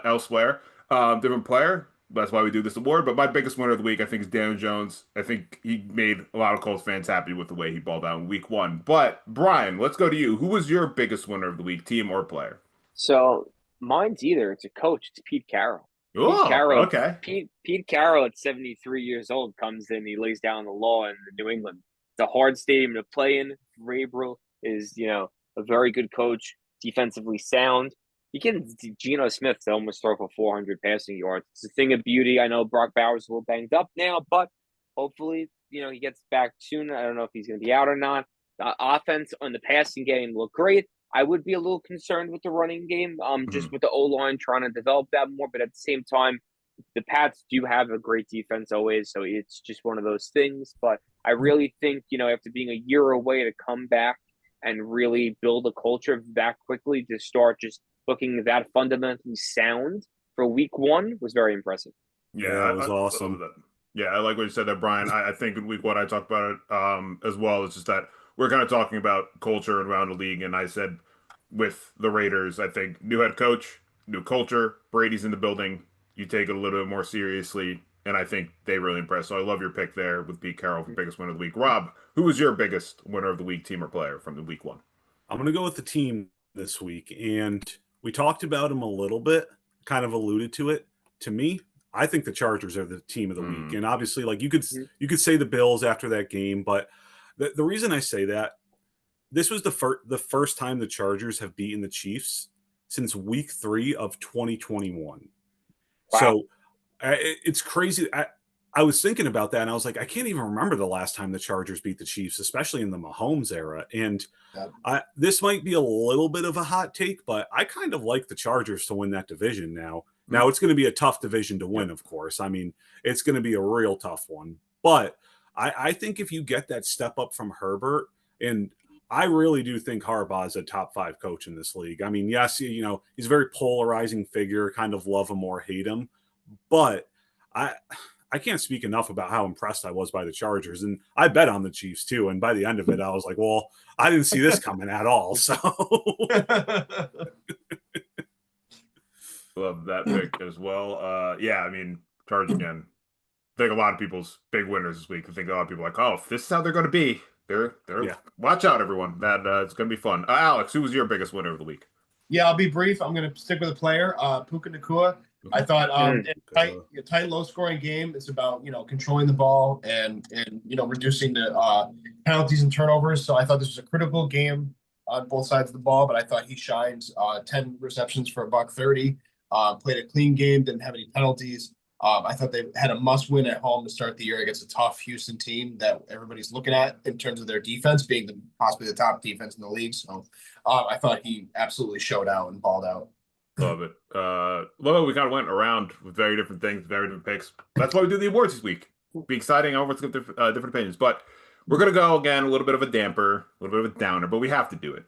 elsewhere. Different player. That's why we do this award. But my biggest winner of the week, I think, is Daniel Jones. I think he made a lot of Colts fans happy with the way he balled out in week one. But, Brian, let's go to you. Who was your biggest winner of the week, team or player? So mine's either. It's a coach. It's Pete Carroll. Oh, Pete Carroll, okay. Pete Carroll at 73 years old comes in. He lays down the law in New England. It's a hard stadium to play in. Vrabel is, a very good coach, defensively sound. You get Geno Smith to almost throw for 400 passing yards. It's a thing of beauty. I know Brock Bowers is a little banged up now, but hopefully, he gets back soon. I don't know if he's going to be out or not. The offense on the passing game looked great. I would be a little concerned with the running game, just with the O-line trying to develop that more. But at the same time, the Pats do have a great defense always, so it's just one of those things. But I really think, after being a year away to come back and really build a culture back quickly to start just looking that fundamentally sound for week one was very impressive. Yeah, it was awesome. Yeah, I like what you said there, Brian. I think in week one I talked about it as well. It's just that we're kind of talking about culture around the league, and I said with the Raiders, I think new head coach, new culture, Brady's in the building. You take it a little bit more seriously, and I think they really impressed. So I love your pick there with Pete Carroll for biggest winner of the week. Rob, who was your biggest winner of the week, team or player from the week one? I'm going to go with the team this week, and we talked about him a little bit, kind of alluded to it. To me, I think the Chargers are the team of the week, and obviously, like you could say the Bills after that game, but the reason I say that, this was the first time the Chargers have beaten the Chiefs since week 3 of 2021. Wow. So it's crazy. I was thinking about that, and I was like, I can't even remember the last time the Chargers beat the Chiefs, especially in the Mahomes era. And this might be a little bit of a hot take, but I kind of like the Chargers to win that division now. Now, it's going to be a tough division to win, of course. I mean, it's going to be a real tough one. But I think if you get that step up from Herbert, and I really do think Harbaugh is a top 5 coach in this league. I mean, yes, he's a very polarizing figure, kind of love him or hate him. But I can't speak enough about how impressed I was by the Chargers. And I bet on the Chiefs too. And by the end of it, I was like, well, I didn't see this coming at all. So love that pick as well. Yeah, I mean, Chargers again. I think a lot of people's big winners this week. I think a lot of people are like, oh, if this is how they're going to be, they're watch out, everyone. That it's going to be fun. Alex, who was your biggest winner of the week? Yeah, I'll be brief. I'm going to stick with a player, Puka Nacua. I thought a tight, low-scoring game. It's about controlling the ball and reducing the penalties and turnovers. So I thought this was a critical game on both sides of the ball. But I thought he shined. 10 receptions for $130. Played a clean game. Didn't have any penalties. I thought they had a must-win at home to start the year against a tough Houston team that everybody's looking at in terms of their defense being possibly the top defense in the league. So I thought he absolutely showed out and balled out. Love it. Well, we kind of went around with very different things, very different picks. That's why we do the awards this week. It'll be exciting. Everyone's got different opinions. But we're going to go, again, a little bit of a damper, a little bit of a downer, but we have to do it.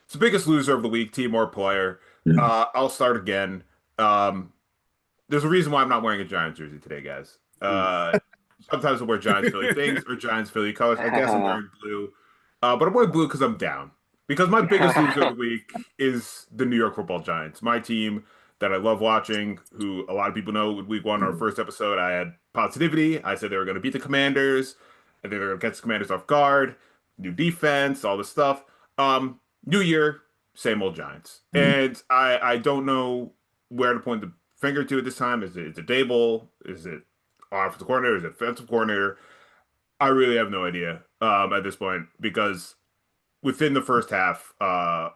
It's the biggest loser of the week, team or player. I'll start again. There's a reason why I'm not wearing a Giants jersey today, guys. Sometimes I wear Giants Philly things or Giants Philly colors. I guess I'm wearing blue. But I'm wearing blue because I'm down. Because my biggest loser of the week is the New York Football Giants. My team that I love watching, who a lot of people know with week one, our first episode, I had positivity. I said they were going to beat the Commanders. I think they were going to catch the Commanders off guard. New defense, all this stuff. New year, same old Giants. And I don't know where to point the finger to at this time. Is it Dable? Is it offensive coordinator? Is it defensive coordinator? I really have no idea at this point because within the first half, I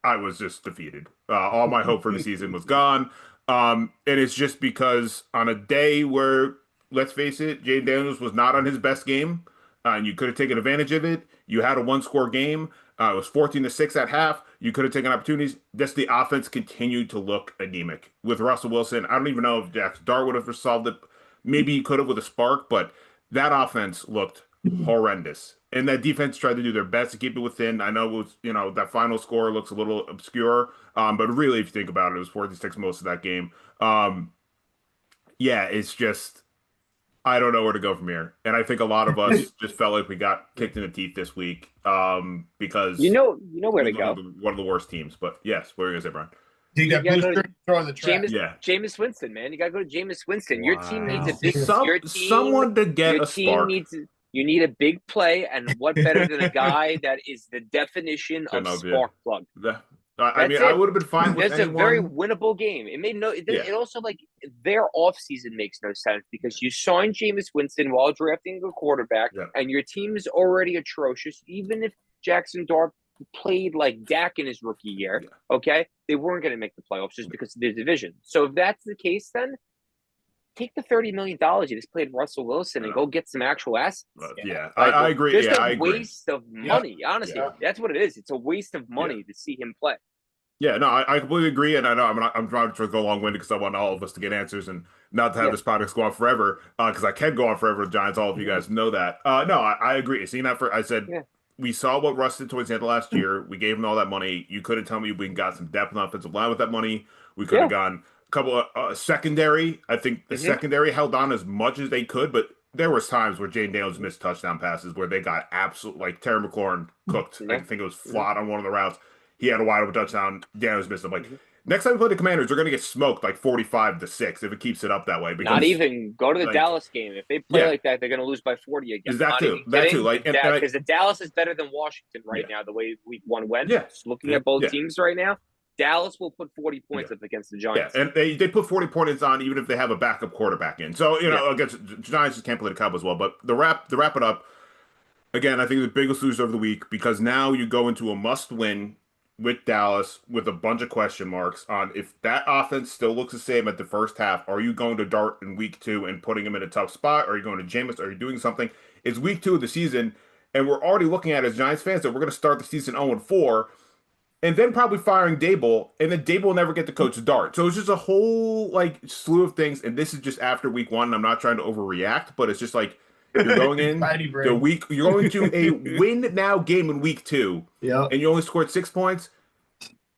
was just defeated. All my hope for the season was gone. And it's just because on a day where, let's face it, Jay Daniels was not on his best game, and you could have taken advantage of it. You had a one-score game. It was 14-6 at half. You could have taken opportunities. Just the offense continued to look anemic. With Russell Wilson, I don't even know if Jackson Dart would have solved it. Maybe he could have with a spark, but that offense looked horrendous. And that defense tried to do their best to keep it within. I know it was, that final score looks a little obscure, but really, if you think about it, it was 14-6 most of that game. Yeah, it's just, I don't know where to go from here. And I think a lot of us just felt like we got kicked in the teeth this week because you know where to go. One of the worst teams. But yes, what are you going to say, Brian? You got blue shirt throwing the trash. Jameis Winston, man. You got to go to Jameis Winston. Your team needs a big someone to get a spark. You need a big play, and what better than a guy that is the definition of spark plug? I would have been fine with That's a very winnable game. It made it also their offseason makes no sense because you signed Jameis Winston while drafting a quarterback, and your team is already atrocious. Even if Jackson Dart played like Dak in his rookie year, okay, they weren't going to make the playoffs just because of the division. So if that's the case, then take the $30 million you just played Russell Wilson and go get some actual assets. I agree. Just a waste of money. Honestly, that's what it is. It's a waste of money to see him play. Yeah, no, I completely agree, and I know I'm trying to go long-winded because I want all of us to get answers and not to have this podcast go on forever because I can go on forever with Giants. All of you guys know that. No, I agree. Seeing that I said we saw what Russ did towards the end of last year. We gave him all that money. You couldn't tell me we got some depth on the offensive line with that money. We could have gone a couple of secondary. I think the secondary held on as much as they could, but there was times where Jane Daniels missed touchdown passes where they got absolute Terry McLaurin cooked. I think it was flat on one of the routes. He had a wide open touchdown. Daniels missed him. Next time we play the Commanders, they're going to get smoked 45-6 if it keeps it up that way. Because, not even go to the Dallas game. If they play like that, they're going to lose by 40 again. Is that too? That too. Because the Dallas is better than Washington right now. The way week one went. Just looking at both teams right now, Dallas will put 40 points up against the Giants. Yeah, and they put 40 points on even if they have a backup quarterback in. So against the Giants just can't play the Cowboys well. But to wrap it up, again, I think the biggest loser of the week because now you go into a must-win with Dallas with a bunch of question marks on if that offense still looks the same at the first half. Are you going to Dart in week 2 and putting him in a tough spot? Are you going to Jameis? Are you doing something? It's week 2 of the season, and we're already looking at as Giants fans that we're going to start the season 0-4, and then probably firing Dable, and then Dable will never get to coach Dart. So it's just a whole slew of things, and this is just after week 1. And I'm not trying to overreact, but it's just you're going in the week. You're going to a win now game in week 2, and you only scored 6 points.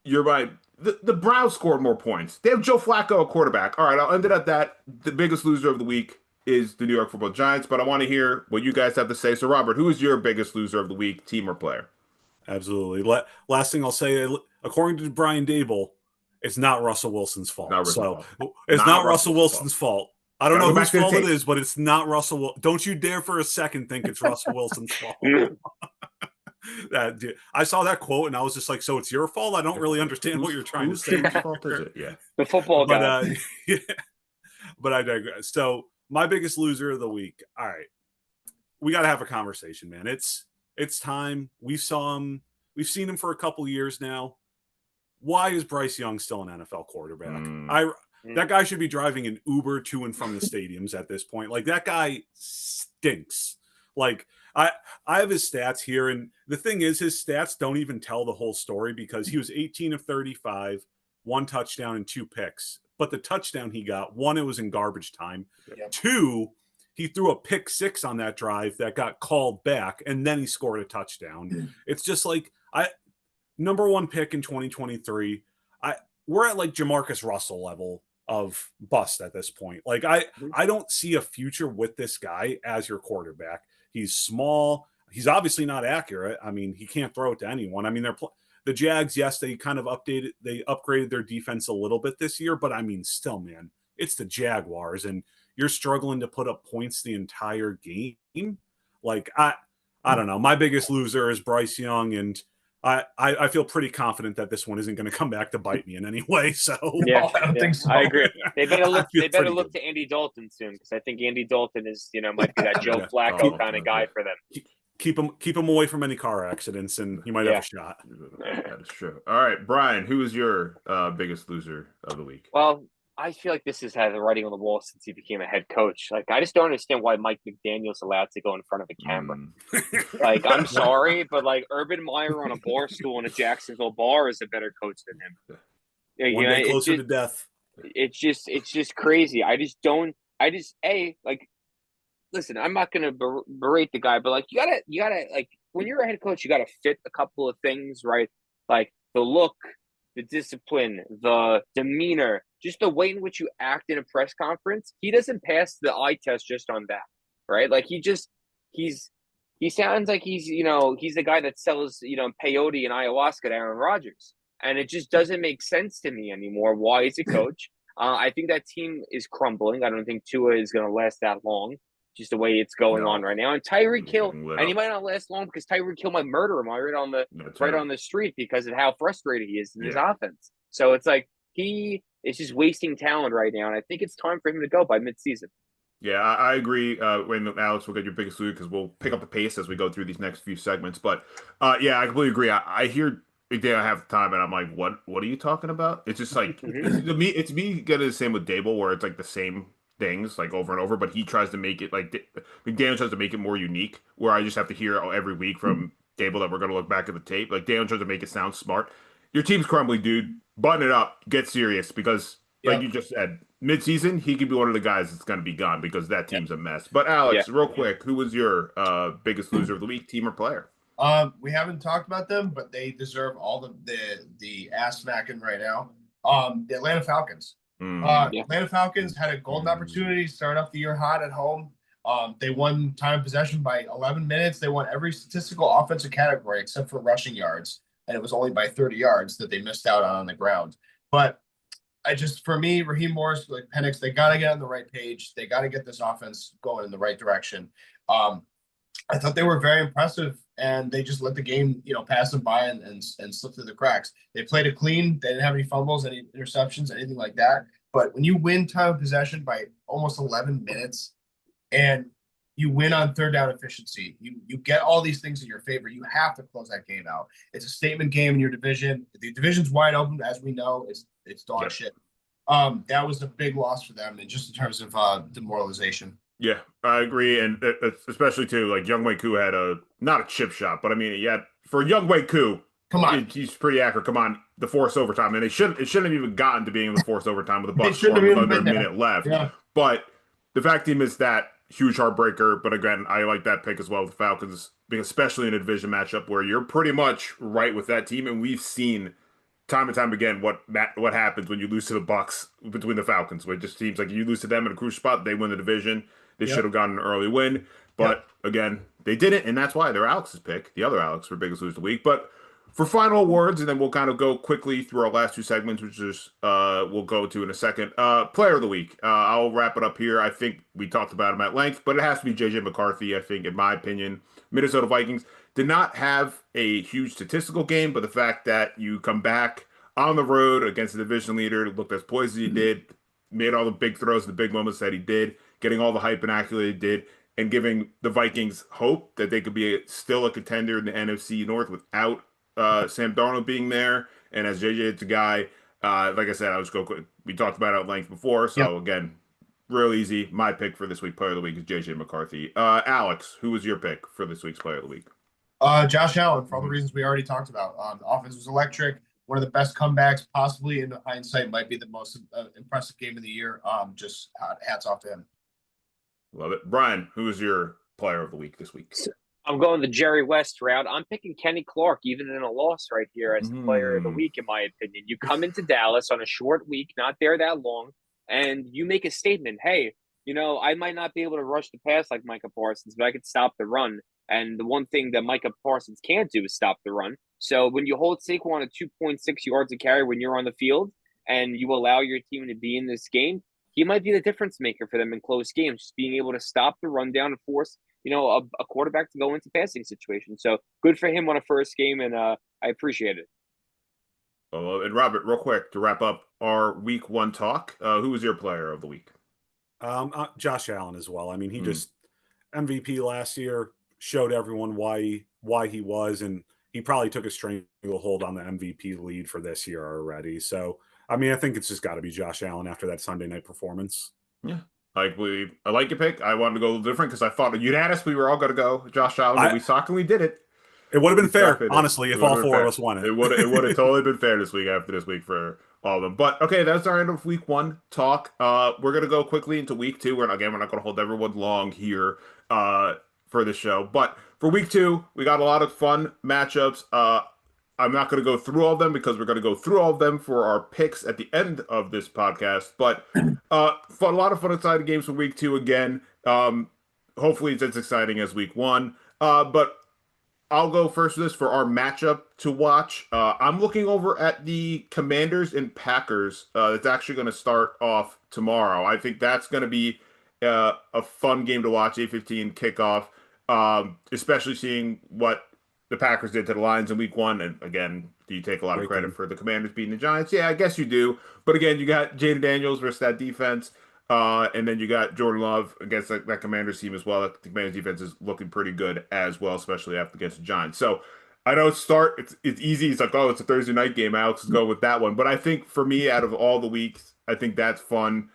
You're right. The Browns scored more points. They have Joe Flacco, a quarterback. All right, I'll end it at that. The biggest loser of the week is the New York Football Giants, but I want to hear what you guys have to say. So, Robert, who is your biggest loser of the week, team or player? Absolutely. Last thing I'll say, according to Brian Dable, it's not Russell Wilson's fault. It's not Russell Wilson's fault. I don't know whose fault it is, but it's not Russell. Don't you dare for a second think it's Russell Wilson's fault. Dude, I saw that quote and I was just like, so it's your fault? I don't really understand what you're trying to say. Whose fault is it? Yeah. The football But guy. yeah, but I digress. So my biggest loser of the week. All right, we got to have a conversation, man. It's time. We've seen him for a couple years now. Why is Bryce Young still an NFL quarterback? That guy should be driving an Uber to and from the stadiums at this point. Like, that guy stinks. Like, I have his stats here, and the thing is, his stats don't even tell the whole story because he was 18 of 35, 1 touchdown and 2 picks. But the touchdown he got, 1, it was in garbage time. Yep. 2, he threw a pick 6 on that drive that got called back, and then he scored a touchdown. It's just like, number 1 pick in 2023. We're at like Jamarcus Russell level of bust at this point. Like, I don't see a future with this guy as your quarterback. He's small. He's obviously not accurate. I mean, he can't throw it to anyone. I mean, the Jags, yes, they kind of upgraded their defense a little bit this year, but I mean, still, man, it's the Jaguars, and you're struggling to put up points the entire game. Like, I don't know. My biggest loser is Bryce Young, and I feel pretty confident that this one isn't going to come back to bite me in any way. So Yeah, I don't think so. I agree. They better look. I feel They better pretty look good. to Andy Dalton soon because I think Andy Dalton is, might be that Joe Yeah. Flacco Oh, kind of guy for them. keep him away from any car accidents, and you might have a shot. That is true. All right, Brian, who is your biggest loser of the week? Well, I feel like this has had the writing on the wall since he became a head coach. Like, I just don't understand why Mike McDaniel's allowed to go in front of a camera. Like, I'm sorry, but like Urban Meyer on a bar stool in a Jacksonville bar is a better coach than him. Yeah, One day closer to death. It's just crazy. Listen, I'm not gonna berate the guy, but like you gotta like when you're a head coach, you gotta fit a couple of things, right? Like the look, the discipline, the demeanor, just the way in which you act in a press conference. He doesn't pass the eye test just on that, right? Like he sounds like he's the guy that sells peyote and ayahuasca to Aaron Rodgers, and it just doesn't make sense to me anymore. Why is a coach? I think that team is crumbling. I don't think Tua is going to last that long, just the way it's going on right now. And Tyreek Hill, and he might not last long because Tyreek Hill might murder him right on the street because of how frustrated he is in his offense. So it's like he is just wasting talent right now, and I think it's time for him to go by midseason. Yeah, I agree. When Alex, we'll get your biggest loser because we'll pick up the pace as we go through these next few segments. But yeah, I completely agree. I hear McDaniel half the time, and I'm like, what are you talking about? It's just like it's me getting the same with Dable, where it's like the same things like over and over, but he tries to make it like McDaniel tries to make it more unique. Where I just have to hear every week from Dable that we're going to look back at the tape. Like Daniel tries to make it sound smart. Your team's crumbling, dude. Button it up. Get serious because, like you just said, midseason he could be one of the guys that's going to be gone because that team's a mess. But Alex, real quick, who was your biggest loser of the week, team or player? We haven't talked about them, but they deserve all the ass smacking right now. The Atlanta Falcons. Atlanta Falcons had a golden opportunity to start off the year hot at home. They won time of possession by 11 minutes. They won every statistical offensive category except for rushing yards, and it was only by 30 yards that they missed out on the ground. But for me, Raheem Morris, like Penix, they got to get on the right page. They got to get this offense going in the right direction. I thought they were very impressive, and they just let the game, pass them by and slip through the cracks. They played it clean. They didn't have any fumbles, any interceptions, anything like that. But when you win time of possession by almost 11 minutes and you win on third down efficiency, you get all these things in your favor. You have to close that game out. It's a statement game in your division. The division's wide open, as we know. It's dog shit. That was a big loss for them, and just in terms of demoralization. Yeah, I agree, and especially too, like Younghoe Koo had not a chip shot, but I mean, for Younghoe Koo, come on, he's pretty accurate. Come on, the forced overtime, and it shouldn't have even gotten to being the forced overtime with the Bucs under a minute left. Yeah. But the fact he missed that huge heartbreaker. But again, I like that pick as well with the Falcons, because especially in a division matchup where you're pretty much right with that team, and we've seen time and time again what happens when you lose to the Bucs between the Falcons. Where it just seems like you lose to them in a crucial spot, they win the division. They should have gotten an early win, but again, they didn't, and that's why they're Alex's pick. The other Alex for biggest loser of the week. But for final awards, and then we'll kind of go quickly through our last two segments, which is we'll go to in a second. Player of the week. I'll wrap it up here. I think we talked about him at length, but it has to be JJ McCarthy. I think, in my opinion, Minnesota Vikings did not have a huge statistical game, but the fact that you come back on the road against the division leader, looked as poised as he did, made all the big throws, the big moments that he did, getting all the hype and accolade he did, and giving the Vikings hope that they could be still a contender in the NFC North without Sam Darnold being there. And as JJ, it's a guy, like I said, I was go quick. We talked about it at length before. So again, real easy. My pick for this week, player of the week, is JJ McCarthy. Alex, who was your pick for this week's player of the week? Josh Allen, for all the reasons we already talked about. The offense was electric. One of the best comebacks, possibly in hindsight, might be the most impressive game of the year. Just hats off to him. Love it. Brian, who is your player of the week this week? I'm going the Jerry West route. I'm picking Kenny Clark, even in a loss right here, as the player of the week, in my opinion. You come into Dallas on a short week, not there that long, and you make a statement. Hey, I might not be able to rush the pass like Micah Parsons, but I could stop the run. And the one thing that Micah Parsons can't do is stop the run. So when you hold Saquon at 2.6 yards a carry when you're on the field and you allow your team to be in this game, he might be the difference maker for them in close games, just being able to stop the rundown and force, a quarterback to go into passing situations. So good for him on a first game, and I appreciate it. Oh, and Robert, real quick to wrap up our week one talk, who was your player of the week? Josh Allen as well. I mean, he just MVP last year, showed everyone why he was, and he probably took a stranglehold on the MVP lead for this year already. So, I mean, I think it's just got to be Josh Allen after that Sunday night performance. Yeah. I like your pick. I wanted to go a little different because I thought you'd asked. We were all going to go Josh Allen, but we shockingly did it. It would have been fair, honestly, if all four of us won it. It would have totally been fair this week after this week for all of them. But okay, that's our end of week one talk. We're going to go quickly into week two. And again, we're not going to hold everyone long here for the show. But for week two, we got a lot of fun matchups. I'm not going to go through all of them because we're going to go through all of them for our picks at the end of this podcast. But a lot of fun, exciting games for week two again. Hopefully it's as exciting as week one. But I'll go first with this for our matchup to watch. I'm looking over at the Commanders and Packers. That's actually going to start off tomorrow. I think that's going to be a fun game to watch, 8:15 kickoff, especially seeing what the Packers did to the Lions in week one. And again, do you take a lot of credit for the Commanders beating the Giants? Yeah, I guess you do. But again, you got Jaden Daniels versus that defense. And then you got Jordan Love against that Commanders team as well. The Commanders defense is looking pretty good as well, especially after against the Giants. So I know it's easy. It's like, oh, it's a Thursday night game. Alex is going with that one. But I think for me, out of all the weeks, I think that's fun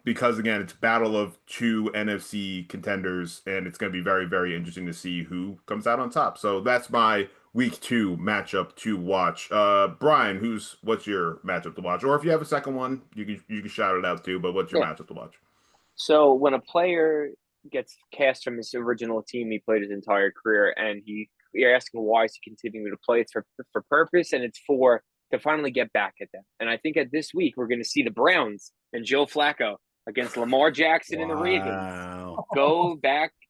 because, again, it's a battle of two NFC contenders, and it's going to be very, very interesting to see who comes out on top. So that's my week two matchup to watch. Brian, what's your matchup to watch? Or if you have a second one, you can shout it out too, but what's your matchup to watch? So when a player gets cast from his original team, he played his entire career, and you're asking why is he continuing to play? It's for purpose, and it's to finally get back at them. And I think at this week we're going to see the Browns and Joe Flacco against Lamar Jackson and the Ravens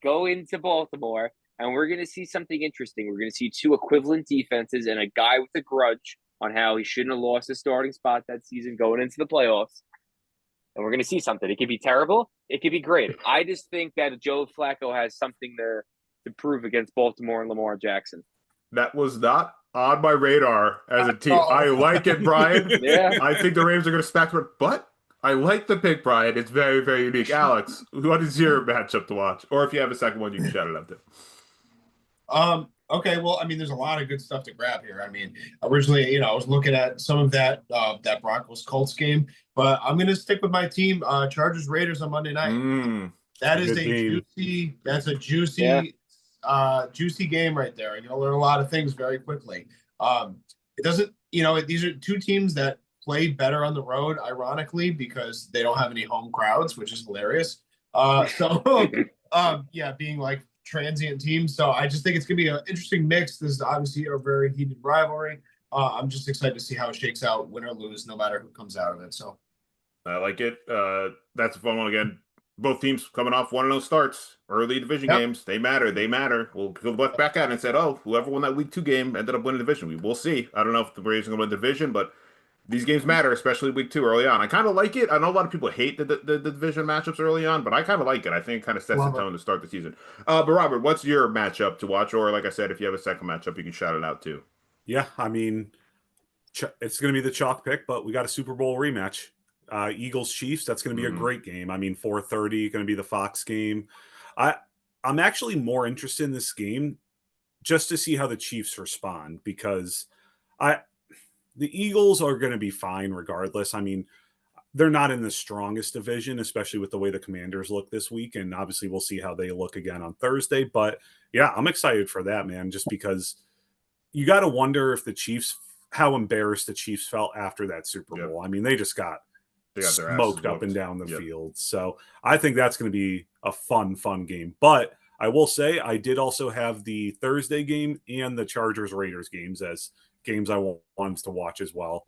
go into Baltimore. And we're going to see something interesting. We're going to see two equivalent defenses and a guy with a grudge on how he shouldn't have lost his starting spot that season going into the playoffs. And we're going to see something. It could be terrible. It could be great. I just think that Joe Flacco has something to prove against Baltimore and Lamar Jackson. That was not on my radar as a team. I like it, Brian. Yeah. I think the Ravens are going to spectacle, but I like the pick, Brian. It's very, very unique. Alex, what is your matchup to watch? Or if you have a second one, you can shout it out to. Okay, well, I mean, there's a lot of good stuff to grab here. I mean, originally, I was looking at some of that Broncos Colts game, but I'm gonna stick with my team, Chargers Raiders on Monday night. That is a juicy game right there. You're gonna learn a lot of things very quickly. It doesn't, these are two teams that play better on the road, ironically, because they don't have any home crowds, which is hilarious. Being like transient teams. So I just think it's going to be an interesting mix. This is obviously a very heated rivalry. I'm just excited to see how it shakes out, win or lose, no matter who comes out of it. So I like it. That's a fun one again. both teams coming off 1-0 starts, early division games. They matter. They matter. We'll look back at it and said, oh, whoever won that week 2 game ended up winning the division. We'll see. I don't know if the Braves are going to win the division, but these games matter, especially week 2 early on. I kind of like it. I know a lot of people hate the division matchups early on, but I kind of like it. I think it kind of sets the tone to start the season. But Robert, what's your matchup to watch? Or like I said, if you have a second matchup, you can shout it out too. Yeah, I mean, it's going to be the chalk pick, but we got a Super Bowl rematch. Eagles Chiefs. That's going to be a great game. I mean, 4:30 going to be the Fox game. I'm actually more interested in this game just to see how the Chiefs respond, because the Eagles are going to be fine regardless. I mean, they're not in the strongest division, especially with the way the Commanders look this week, and obviously we'll see how they look again on Thursday. But yeah, I'm excited for that, man, just because you got to wonder if the Chiefs, how embarrassed the Chiefs felt after that Super Bowl. I mean, they just got smoked up and down the field. So I think that's going to be a fun game. But I will say I did also have the Thursday game and the Chargers-Raiders games as games I wanted to watch as well.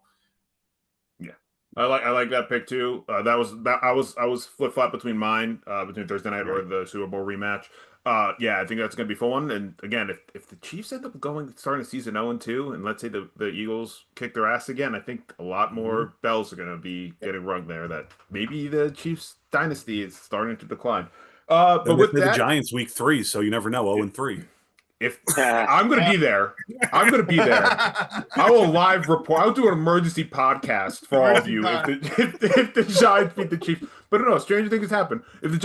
Yeah, I like that pick too. I was flip-flop between mine, between Thursday night or the Super Bowl rematch. Yeah, I think that's going to be fun. And again, if the Chiefs end up starting the season 0-2, and let's say the Eagles kick their ass again, I think a lot more bells are going to be getting rung there. That maybe the Chiefs dynasty is starting to decline. But with the Giants week 3, so you never know. 0-3. If I'm going to be there, I will live report. I'll do an emergency podcast for all of you if the Giants beat the Chiefs. But no, stranger things happen.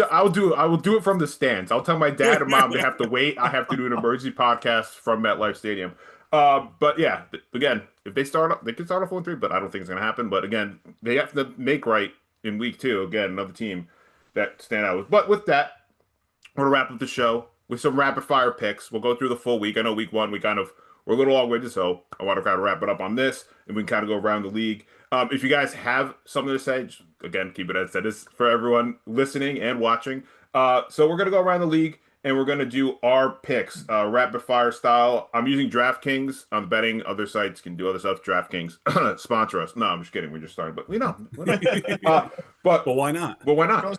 I will do it from the stands. I'll tell my dad and mom they have to wait. I have to do an emergency podcast from MetLife Stadium. But yeah, again, if they can start off 1-3, but I don't think it's going to happen. But again, they have to make right in week 2. Again, another team that stand out. But with that, we're going to wrap up the show with some rapid fire picks. We'll go through the full week. I know week 1 we're a little long-winded, so I want to kind of wrap it up on this, and we can kind of go around the league. If you guys have something to say, just, again, keep it as said. This for everyone listening and watching. So we're gonna go around the league, and we're gonna do our picks, rapid fire style. I'm using DraftKings. I'm betting other sites can do other stuff. DraftKings sponsor us. No, I'm just kidding. We're just starting, but we know. But why not? Well, why not?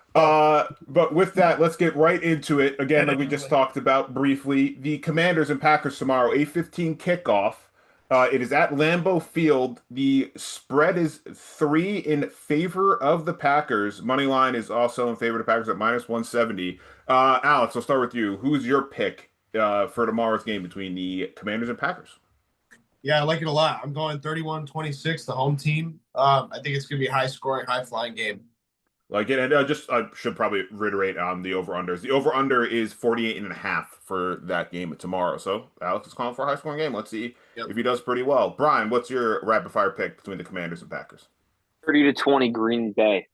But with that, let's get right into it. Again, like we just talked about briefly, the Commanders and Packers tomorrow, 8:15 kickoff. It is at Lambeau Field. The spread is 3 in favor of the Packers. Money line is also in favor of the Packers at -170. Alex, I'll start with you. Who's your pick for tomorrow's game between the Commanders and Packers? Yeah, I like it a lot. I'm going 31-26, the home team. I think it's going to be a high-scoring, high-flying game. Like it, and I should probably reiterate on the over-unders. The over-under is 48.5 for that game tomorrow. So Alex is calling for a high-scoring game. Let's see if he does pretty well. Brian, what's your rapid-fire pick between the Commanders and Packers? 30-20 Green Bay.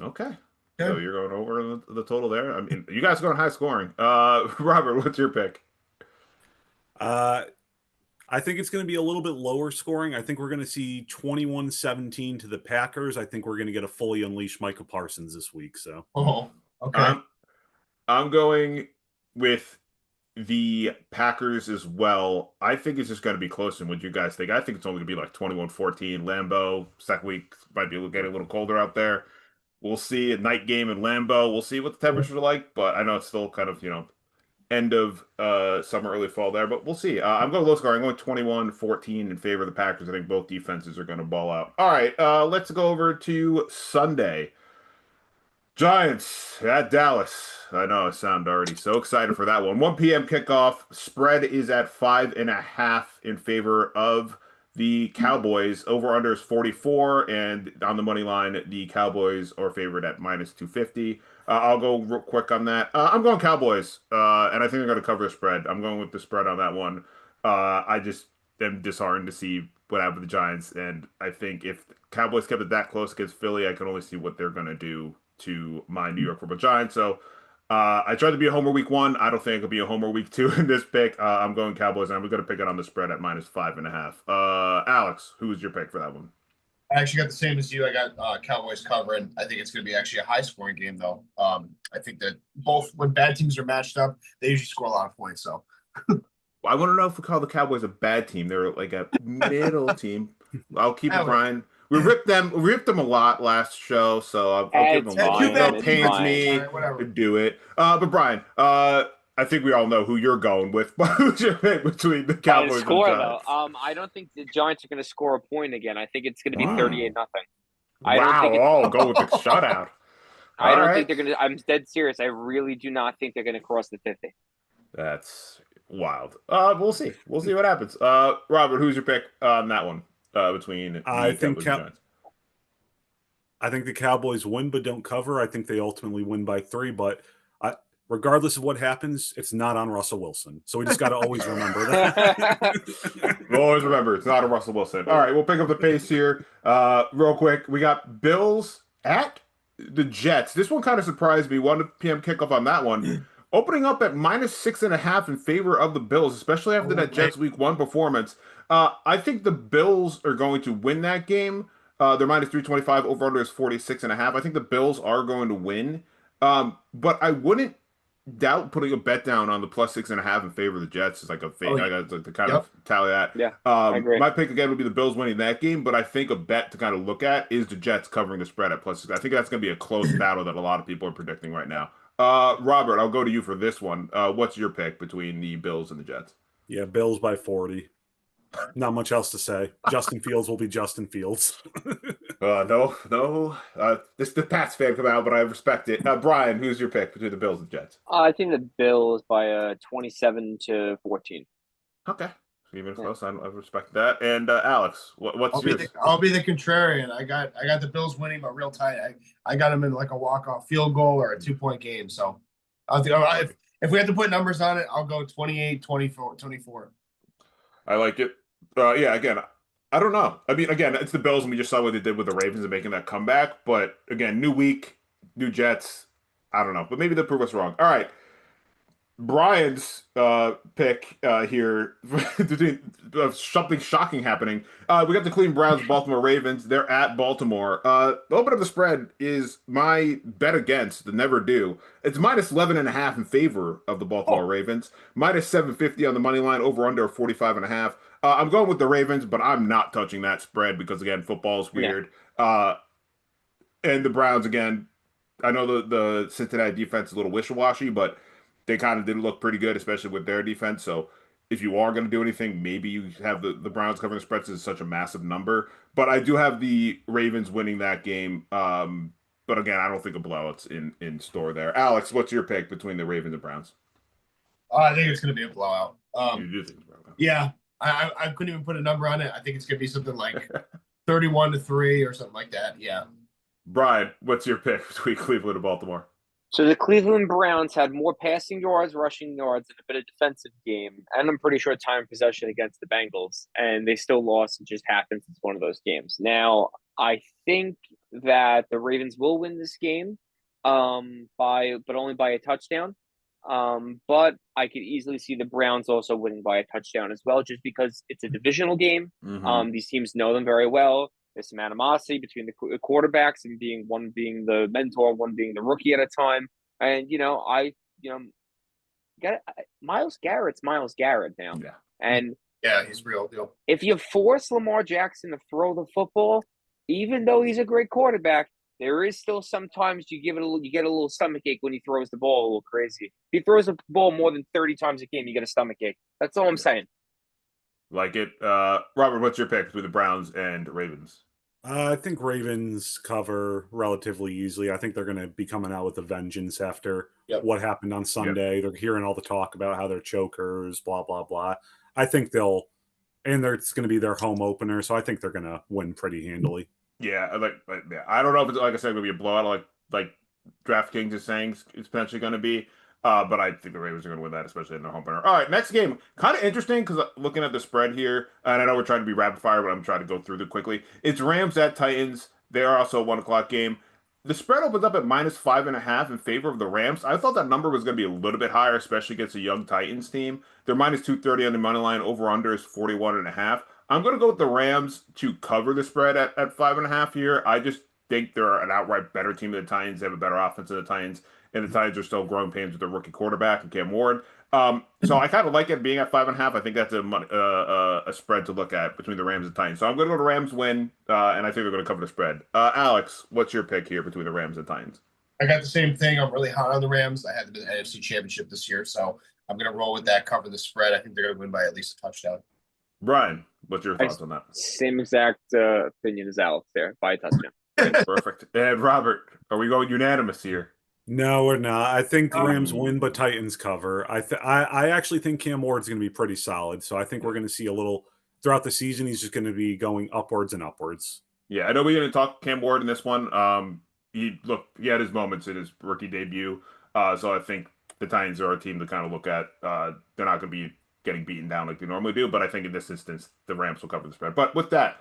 Okay. So you're going over the total there. I mean, you guys are going high-scoring. Robert, what's your pick? I think it's going to be a little bit lower scoring. I think we're going to see 21-17 to the Packers. I think we're going to get a fully unleashed Michael Parsons this week. So, okay. I'm going with the Packers as well. I think it's just going to be closer than what you guys think. I think it's only going to be like 21-14. Lambeau, second week might be getting a little colder out there. We'll see a night game in Lambeau. We'll see what the temperatures are like, but I know it's still kind of, end of summer, early fall there, but we'll see. I'm going low scoring. I'm going 21-14 in favor of the Packers. I think both defenses are going to ball out. All right, let's go over to Sunday. Giants at Dallas. I know I sound already so excited for that one. 1 p.m. kickoff. Spread is at 5.5 in favor of the Cowboys. Over-under is 44, and on the money line, the Cowboys are favored at -250. I'll go real quick on that. I'm going Cowboys, and I think they're going to cover the spread. I'm going with the spread on that one. I just am disheartened to see what happened with the Giants, and I think if the Cowboys kept it that close against Philly, I can only see what they're going to do to my New York Football Giants. So I tried to be a homer week 1. I don't think it'll be a homer week 2 in this pick. I'm going Cowboys, and I'm going to pick it on the spread at -5.5. Alex, who's your pick for that one? I actually got the same as you. I got Cowboys covering. I think it's going to be actually a high-scoring game, though. I think that both when bad teams are matched up, they usually score a lot of points. So I want to know if we call the Cowboys a bad team. They're like a middle team. I'll keep it, Brian. We ripped them a lot last show, so I'll give them a It's little. fine, It it's pains fine. me All right, whatever. to do it. But Brian, I think we all know who you're going with. But who's your pick between the By the Cowboys and score the though, Giants? I don't think the Giants are going to score a point again. I think it's going to be Wow. 38-0. I don't Wow! think it's. Oh, go with the shutout. I All don't right. think they're going to. I'm dead serious. I really do not think they're going to cross the 50. That's wild. We'll see. We'll see what happens. Robert, who's your pick on that one? Between the I think Cowboys and Giants. I think the Cowboys win but don't cover. I think they ultimately win by 3, but regardless of what happens, it's not on Russell Wilson. So we just got to always remember that. We'll always remember it's not a Russell Wilson. All right, we'll pick up the pace here. Real quick, we got Bills at the Jets. This one kind of surprised me. 1 p.m. kickoff on that one. Opening up at -6.5 in favor of the Bills, especially after that Jets Week 1 performance. I think the Bills are going to win that game. They're -325. Over under is 46.5. I think the Bills are going to win. But I wouldn't doubt putting a bet down on the +6.5 in favor of the Jets. Is like a fake. I got to kind of tally that. Yeah, I agree. My pick again would be the Bills winning that game, but I think a bet to kind of look at is the Jets covering the spread at +6. I think that's going to be a close battle that a lot of people are predicting right now. Robert, I'll go to you for this one. What's your pick between the Bills and the Jets? Yeah, Bills by 40. Not much else to say. Justin Fields will be Justin Fields. No. This the Pats fan come out, but I respect it. Brian, who's your pick between the Bills and Jets? I think the Bills by 27-14. Okay, even close. I respect that. And Alex, what's yours? I'll be the contrarian. I got the Bills winning, but real tight. I got them in like a walk-off field goal or a 2-point game. So if we have to put numbers on it, I'll go 28-24. I like it. Yeah, again, I don't know. I mean, again, it's the Bills, and we just saw what they did with the Ravens and making that comeback. But again, new week, new Jets. I don't know, but maybe they'll prove us wrong. All right, Brian's pick here between something shocking happening. We got the Cleveland Browns, Baltimore Ravens. They're at Baltimore. The open of the spread is my bet against the never do. It's -11.5 in favor of the Baltimore Ravens. -750 on the money line. Over under 45.5. I'm going with the Ravens, but I'm not touching that spread because again, football is weird. And the Browns again. I know the Cincinnati defense is a little wishy-washy, but they kind of did look pretty good, especially with their defense. So if you are going to do anything, maybe you have the Browns covering the spreads is such a massive number. But I do have the Ravens winning that game. But again, I don't think a blowout's in store there. Alex, what's your pick between the Ravens and Browns? I think it's going to be a blowout. You do think it's a blowout? Yeah, I couldn't even put a number on it. I think it's going to be something like 31-3 or something like that. Yeah. Brian, what's your pick between Cleveland and Baltimore? So the Cleveland Browns had more passing yards, rushing yards, and a bit of defensive game, and I'm pretty sure time possession against the Bengals, and they still lost. It just happens. It's one of those games. Now, I think that the Ravens will win this game, but only by a touchdown. But I could easily see the Browns also winning by a touchdown as well, just because it's a divisional game. Mm-hmm. These teams know them very well. There's some animosity between the quarterbacks and one being the mentor, one being the rookie at a time. And Myles Garrett's Myles Garrett now. Yeah. And yeah, he's real deal. If you force Lamar Jackson to throw the football, even though he's a great quarterback, there is still sometimes you get a little stomach ache when he throws the ball a little crazy. If he throws the ball more than 30 times a game, you get a stomach ache. That's all I'm saying. Like it. Robert, what's your pick between the Browns and Ravens? I think Ravens cover relatively easily. I think they're going to be coming out with a vengeance after what happened on Sunday. They're hearing all the talk about how they're chokers, blah, blah, blah. I think it's going to be their home opener, so I think they're going to win pretty handily. Yeah, I don't know if it's, like I said, going to be a blowout like DraftKings is saying it's potentially going to be. But I think the Ravens are going to win that, especially in their home opener. All right, next game. Kind of interesting because looking at the spread here, and I know we're trying to be rapid fire, but I'm trying to go through them quickly. It's Rams at Titans. They are also a 1 o'clock game. The spread opens up at -5.5 in favor of the Rams. I thought that number was going to be a little bit higher, especially against a young Titans team. They're -230 on the money line. Over under is 41.5. I'm going to go with the Rams to cover the spread at 5.5 here. I just think they're an outright better team than the Titans. They have a better offense than the Titans. and the Titans are still growing pains with their rookie quarterback and Cam Ward. So I kind of like it being at 5.5. I think that's a spread to look at between the Rams and Titans. So I'm going to go to Rams win, and I think they're going to cover the spread. Alex, what's your pick here between the Rams and Titans? I got the same thing. I'm really hot on the Rams. I had the NFC Championship this year, so I'm going to roll with that, cover the spread. I think they're going to win by at least a touchdown. Brian, what's your thoughts on that? Same exact opinion as Alex there, by a touchdown. Perfect. And Robert, are we going unanimous here? No, we're not. I think the Rams win, but Titans cover. I actually think Cam Ward's going to be pretty solid. So I think we're going to see a little throughout the season. He's just going to be going upwards and upwards. Yeah, I know we're going to talk Cam Ward in this one. He had his moments in his rookie debut. So I think the Titans are a team to kind of look at. They're not going to be getting beaten down like they normally do, but I think in this instance, the Rams will cover the spread. But with that,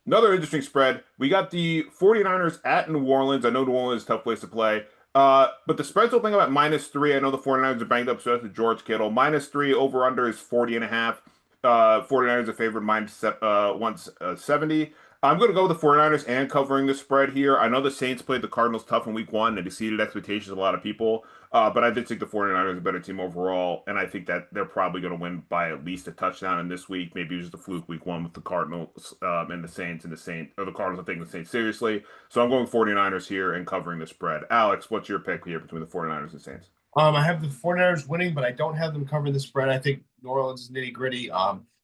another interesting spread. We got the 49ers at New Orleans. I know New Orleans is a tough place to play. But the spread's opening up at -3. I know the 49ers are banged up, so that's George Kittle. -3 over under is 40.5. 49ers are favored -170. I'm going to go with the 49ers and covering the spread here. I know the Saints played the Cardinals tough in week 1 and exceeded expectations of a lot of people. But I did think the 49ers are a better team overall. And I think that they're probably going to win by at least a touchdown in this week. Maybe it was just a fluke week 1 with the Cardinals and the Saints, or the Cardinals are taking the Saints seriously. So I'm going 49ers here and covering the spread. Alex, what's your pick here between the 49ers and Saints? I have the 49ers winning, but I don't have them covering the spread. I think New Orleans is nitty gritty.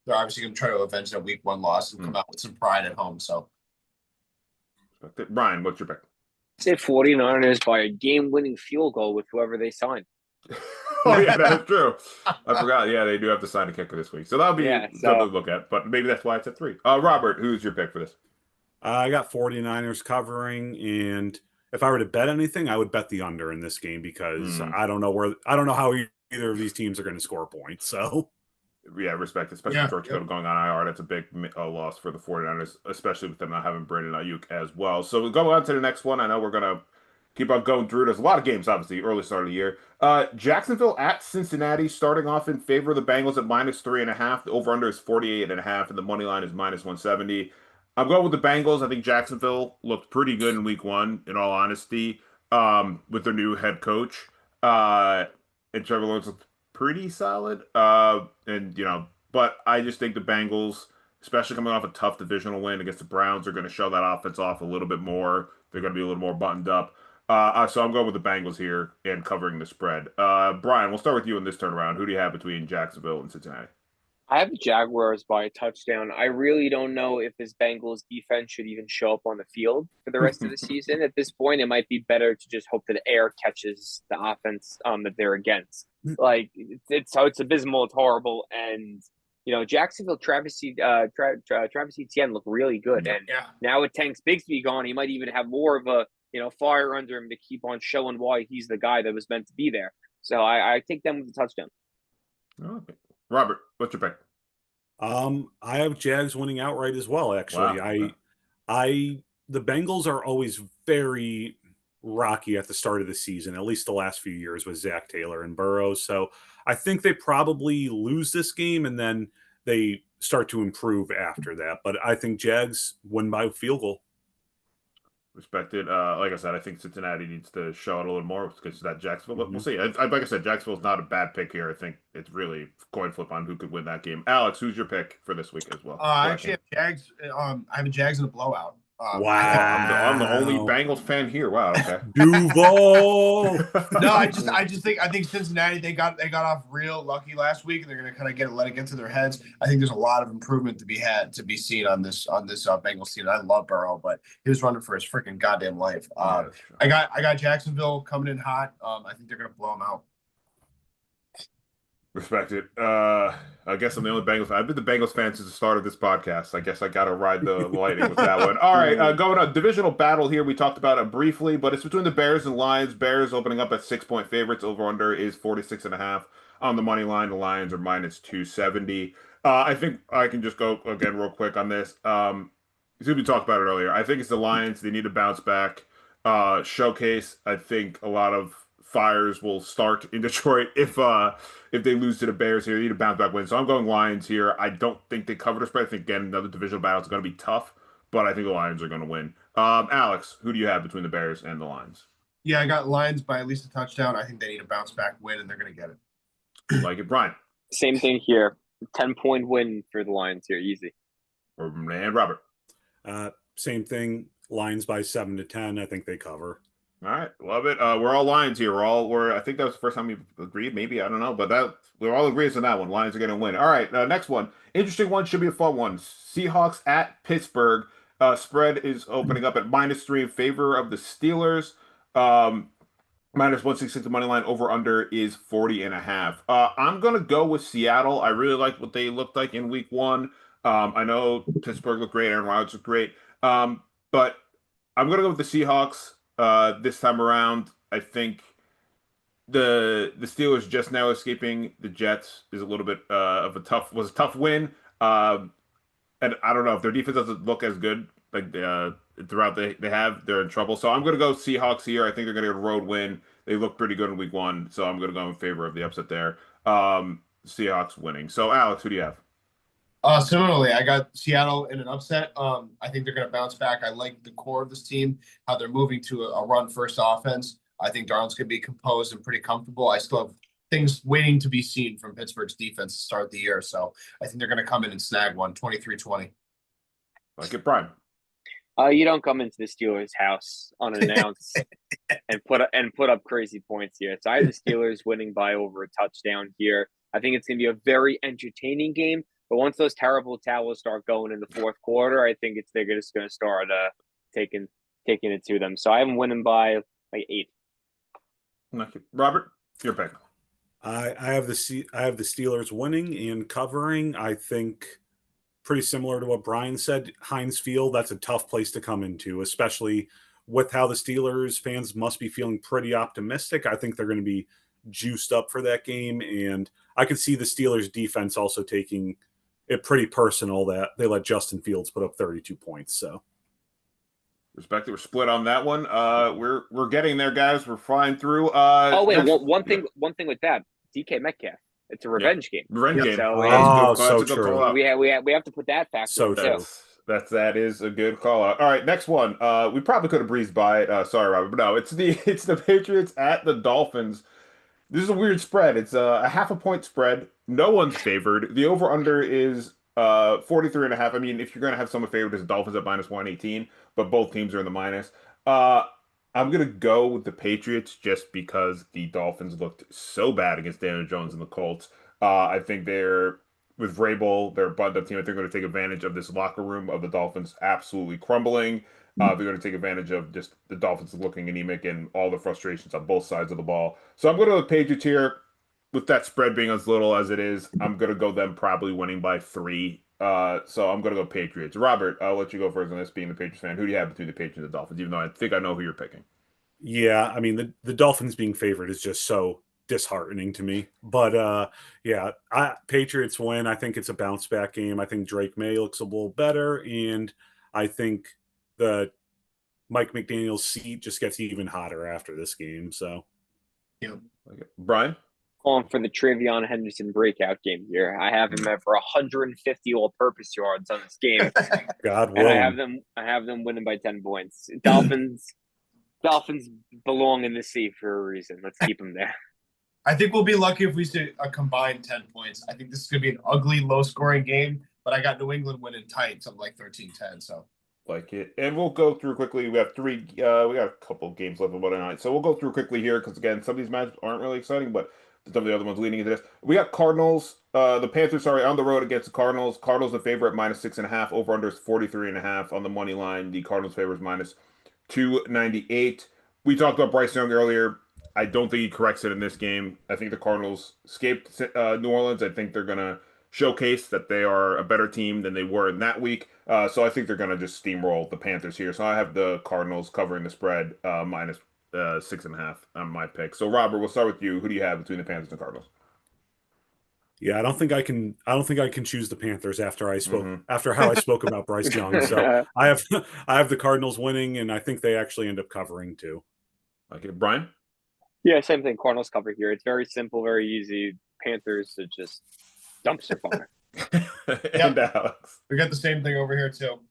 They're obviously going to try to avenge that week 1 loss and come out with some pride at home. So, Brian, what's your pick? Say 49ers by a game-winning field goal with whoever they sign. Oh, yeah, that's true. I forgot. Yeah, they do have to sign a kicker this week. So that'll be something to look at. But maybe that's why it's at 3. Robert, who's your pick for this? I got 49ers covering, and if I were to bet anything, I would bet the under in this game because I don't know how either of these teams are going to score points. So, yeah, respect, especially George Kittle going on IR. That's a big loss for the 49ers, especially with them not having Brandon Ayuk as well. So we'll go on to the next one. I know we're going to keep on going through. There's a lot of games, obviously, early start of the year. Jacksonville at Cincinnati, starting off in favor of the Bengals at -3.5. The over-under is 48.5, and the money line is -170. I'm going with the Bengals. I think Jacksonville looked pretty good in week 1, in all honesty, with their new head coach. And Trevor Lawrence looked pretty solid. But I just think the Bengals, especially coming off a tough divisional win against the Browns, are going to show that offense off a little bit more. They're going to be a little more buttoned up. So I'm going with the Bengals here and covering the spread. Brian, we'll start with you in this turnaround. Who do you have between Jacksonville and Cincinnati? I have the Jaguars by a touchdown. I really don't know if this Bengals defense should even show up on the field for the rest of the season. At this point, it might be better to just hope that air catches the offense that they're against. Like it's abysmal, it's horrible, and Jacksonville, Travis Etienne looked really good, and now with Tank Bigsby gone, he might even have more of a fire under him to keep on showing why he's the guy that was meant to be there. So I take them with the touchdown. Okay. Robert, what's your pick? I have Jags winning outright as well. Actually, wow. The Bengals are always very rocky at the start of the season, at least the last few years with Zach Taylor and Burrows. So I think they probably lose this game and then they start to improve after that. But I think Jags win by field goal. Respected. Like I said, I think Cincinnati needs to show it a little more because that Jacksonville. But we'll see. Like I said, Jacksonville's not a bad pick here. I think it's really coin flip on who could win that game. Alex, who's your pick for this week as well? I actually have Jags. I have a Jags in a blowout. Wow, I'm the only Bengals fan here. Wow, okay. Duval. No, I think Cincinnati they got off real lucky last week, and they're going to kind of let it get to their heads. I think there's a lot of improvement to be seen on this Bengals team. I love Burrow, but he was running for his freaking goddamn life. I got Jacksonville coming in hot. I think they're going to blow them out. Respected. I guess I'm the only Bengals fan. I've been the Bengals fan since the start of this podcast. I guess I got to ride the lightning with that one. All right, going on divisional battle here. We talked about it briefly, but it's between the Bears and Lions. Bears opening up at 6-point favorites. Over under is 46.5 on the money line. The Lions are -270. I think I can just go again real quick on this. We talked about it earlier. I think it's the Lions. They need to bounce back, showcase. I think a lot of fires will start in Detroit if they lose to the Bears here. They need to bounce back win. So I'm going Lions here. I don't think they cover the spread. I think, again, another divisional battle is going to be tough, but I think the Lions are going to win. Alex, who do you have between the Bears and the Lions? Yeah, I got Lions by at least a touchdown. I think they need a bounce back win, and they're going to get it. Like it, Brian. Same thing here. 10-point win for the Lions here, easy. And Robert. Same thing. Lions by 7 to 10. I think they cover. All right, love it. We're all Lions here. We're I think that was the first time we agreed. Maybe I don't know, but we're all agreed on that one. Lions are going to win. All right, next one. Interesting one. Should be a fun one. Seahawks at Pittsburgh. Spread is opening up at -3 in favor of the Steelers. -166 the money line. Over under is 40.5. I'm gonna go with Seattle. I really like what they looked like in week 1. I know Pittsburgh looked great. Aaron Rodgers looked great. But I'm gonna go with the Seahawks. This time around, I think the Steelers just now escaping the Jets is a little bit of a tough win. And I don't know if their defense doesn't look as good like throughout they're in trouble. So I'm gonna go Seahawks here. I think they're gonna get a road win. They look pretty good in week 1, so I'm gonna go in favor of the upset there. Seahawks winning. So Alex, who do you have? Similarly, I got Seattle in an upset. I think they're going to bounce back. I like the core of this team, how they're moving to a run-first offense. I think Darnold's going to be composed and pretty comfortable. I still have things waiting to be seen from Pittsburgh's defense to start the year. So I think they're going to come in and snag one, 23-20. Like it, Brian. You don't come into the Steelers' house unannounced and put up crazy points here. So I have the Steelers winning by over a touchdown here. I think it's going to be a very entertaining game. But once those terrible towels start going in the fourth quarter, I think they're just going to start taking it to them. So I'm winning by like 8. Robert, your pick. I have the Steelers winning and covering. I think pretty similar to what Brian said. Heinz Field, that's a tough place to come into, especially with how the Steelers fans must be feeling pretty optimistic. I think they're going to be juiced up for that game, and I could see the Steelers defense also taking it pretty personal that they let Justin Fields put up 32 points. So respect, we're split on that one. We're getting there, guys. We're flying through. One thing with that, DK Metcalf. It's a revenge game. Revenge game. So, so true. We have to put that factor. So true. That is a good call out. All right, next one. We probably could have breezed by it. Sorry, Robert, but no, it's the Patriots at the Dolphins. This is a weird spread. It's a 0.5 point spread. No one's favored. The over-under is 43.5. I mean, if you're going to have someone favored, it's the Dolphins at -118, but both teams are in the minus. I'm going to go with the Patriots just because the Dolphins looked so bad against Daniel Jones and the Colts. I think with Vrabel, they're a buttoned-up team. I think they're going to take advantage of this locker room of the Dolphins absolutely crumbling. They're going to take advantage of just the Dolphins looking anemic and all the frustrations on both sides of the ball. So I'm going to go with Patriots here. With that spread being as little as it is, I'm going to go them probably winning by 3. So I'm going to go Patriots. Robert, I'll let you go first on this, being the Patriots fan. Who do you have between the Patriots and the Dolphins, even though I think I know who you're picking? Yeah, I mean, the Dolphins being favored is just so disheartening to me. But Patriots win. I think it's a bounce back game. I think Drake May looks a little better, and I think the Mike McDaniel's seat just gets even hotter after this game. So, yeah. Okay. Brian? Calling for the Travion Henderson breakout game here. I have him at for 150 all-purpose yards on this game. God and willing. I have them winning by 10 points. Dolphins belong in the sea for a reason. Let's keep them there. I think we'll be lucky if we see a combined 10 points. I think this is going to be an ugly, low-scoring game, but I got New England winning tight, something like 13-10. So. Like it. And we'll go through quickly. We have we got a couple games left on Monday night. So we'll go through quickly here because, again, some of these matches aren't really exciting, but some of the other ones leading into this. We got Cardinals, the Panthers, on the road against the Cardinals. Cardinals the favorite, -6.5. Over-under is 43.5 on the money line. The Cardinals favor is -298. We talked about Bryce Young earlier. I don't think he corrects it in this game. I think the Cardinals escaped New Orleans. I think they're going to showcase that they are a better team than they were in that week. So I think they're going to just steamroll the Panthers here. So I have the Cardinals covering the spread -6.5 on my pick. So Robert, we'll start with you. Who do you have between the Panthers and the Cardinals? Yeah, I don't think I can choose the Panthers after after how I spoke about Bryce Young. So I have the Cardinals winning, and I think they actually end up covering too. Okay, Brian? Yeah, same thing. Cardinals cover here. It's very simple, very easy. Panthers are just dumpster fire. And Alex. We got the same thing over here too.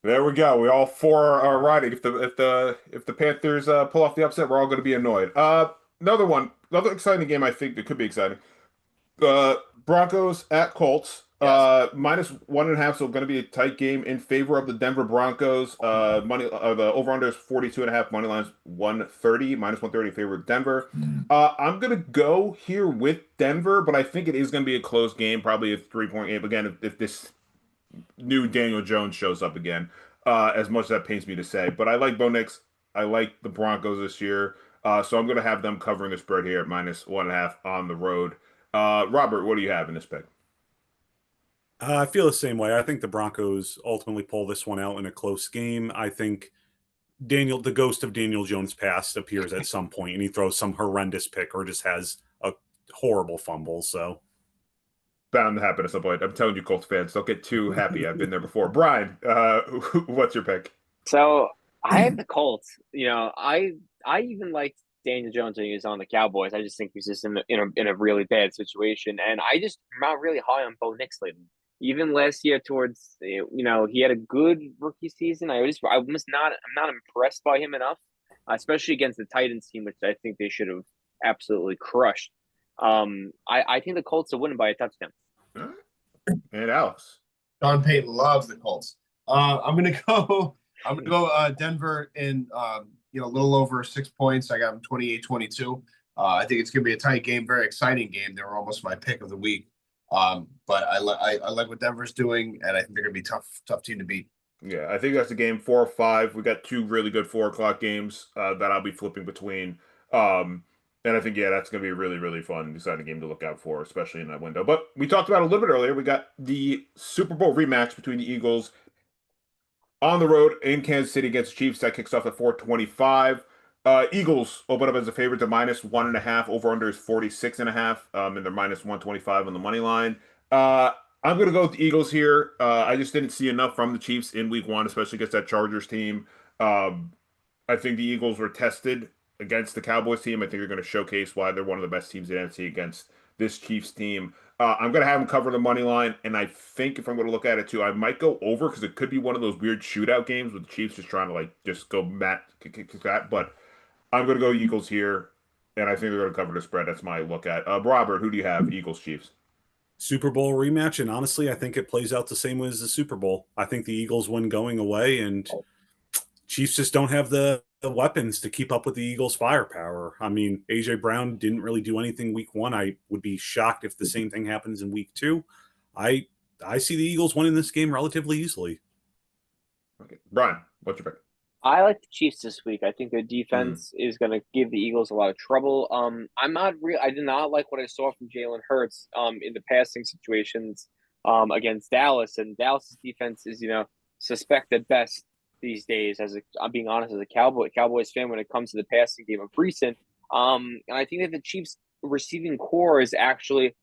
There we go. We all four are riding. If the Panthers pull off the upset, we're all going to be annoyed. Another exciting game. I think that could be exciting. Broncos at Colts. Yes. -1.5, so going to be a tight game in favor of the Denver Broncos. The over/under is 42.5. Money line's 130, -130 in favor of Denver. I'm going to go here with Denver, but I think it is going to be a close game, probably a 3-point game. Again, if this new Daniel Jones shows up again, as much as that pains me to say. But I like Bo Nix. I like the Broncos this year. So I'm going to have them covering the spread here at -1.5 on the road. Robert, what do you have in this pick? I feel the same way. I think the Broncos ultimately pull this one out in a close game. I think the ghost of Daniel Jones' past appears at some point, and he throws some horrendous pick or just has a horrible fumble. So Bound to happen at some point. I'm telling you, Colts fans, don't get too happy. I've been there before. Brian, what's your pick? So I have the Colts. I even liked Daniel Jones when he was on the Cowboys. I just think he's just in a really bad situation, and I'm not really high on Bo Nix lately. Even last year, he had a good rookie season. I'm not impressed by him enough, especially against the Titans team, which I think they should have absolutely crushed. I think the Colts are winning by a touchdown. All right. And Alex. Sean Payton loves the Colts. I'm gonna go. Denver in a little over 6 points. I got them 28-22. I think it's gonna be a tight game, very exciting game. They were almost my pick of the week. But I like what Denver's doing, and I think they're gonna be tough team to beat. Yeah, I think that's the game 4 or 5. We got two really good 4 o'clock games that I'll be flipping between. And I think, that's going to be a really, really fun, exciting game to look out for, especially in that window. But we talked about it a little bit earlier. We got the Super Bowl rematch between the Eagles on the road in Kansas City against the Chiefs. That kicks off at 4:25. Eagles open up as a favorite to -1.5. Over/under is 46.5. And they're -125 on the money line. I'm going to go with the Eagles here. I just didn't see enough from the Chiefs in Week 1, especially against that Chargers team. I think the Eagles were tested against the Cowboys team. I think they're going to showcase why they're one of the best teams in NFC against this Chiefs team. I'm going to have them cover the money line, and I think if I'm going to look at it too, I might go over because it could be one of those weird shootout games with the Chiefs just trying to just go kick that. But I'm going to go Eagles here, and I think they're going to cover the spread. That's my look at. Robert, who do you have? Eagles, Chiefs. Super Bowl rematch, and honestly, I think it plays out the same way as the Super Bowl. I think the Eagles win going away, and Chiefs just don't have the weapons to keep up with the Eagles' firepower. I mean, A.J. Brown didn't really do anything Week 1. I would be shocked if the same thing happens in Week 2. I see the Eagles winning this game relatively easily. Okay, Brian, what's your pick? I like the Chiefs this week. I think their defense is going to give the Eagles a lot of trouble. I did not like what I saw from Jalen Hurts in the passing situations against Dallas, and Dallas's defense is suspect at best these days. I'm being honest, as a Cowboys fan, when it comes to the passing game of recent, and I think that the Chiefs receiving core is actually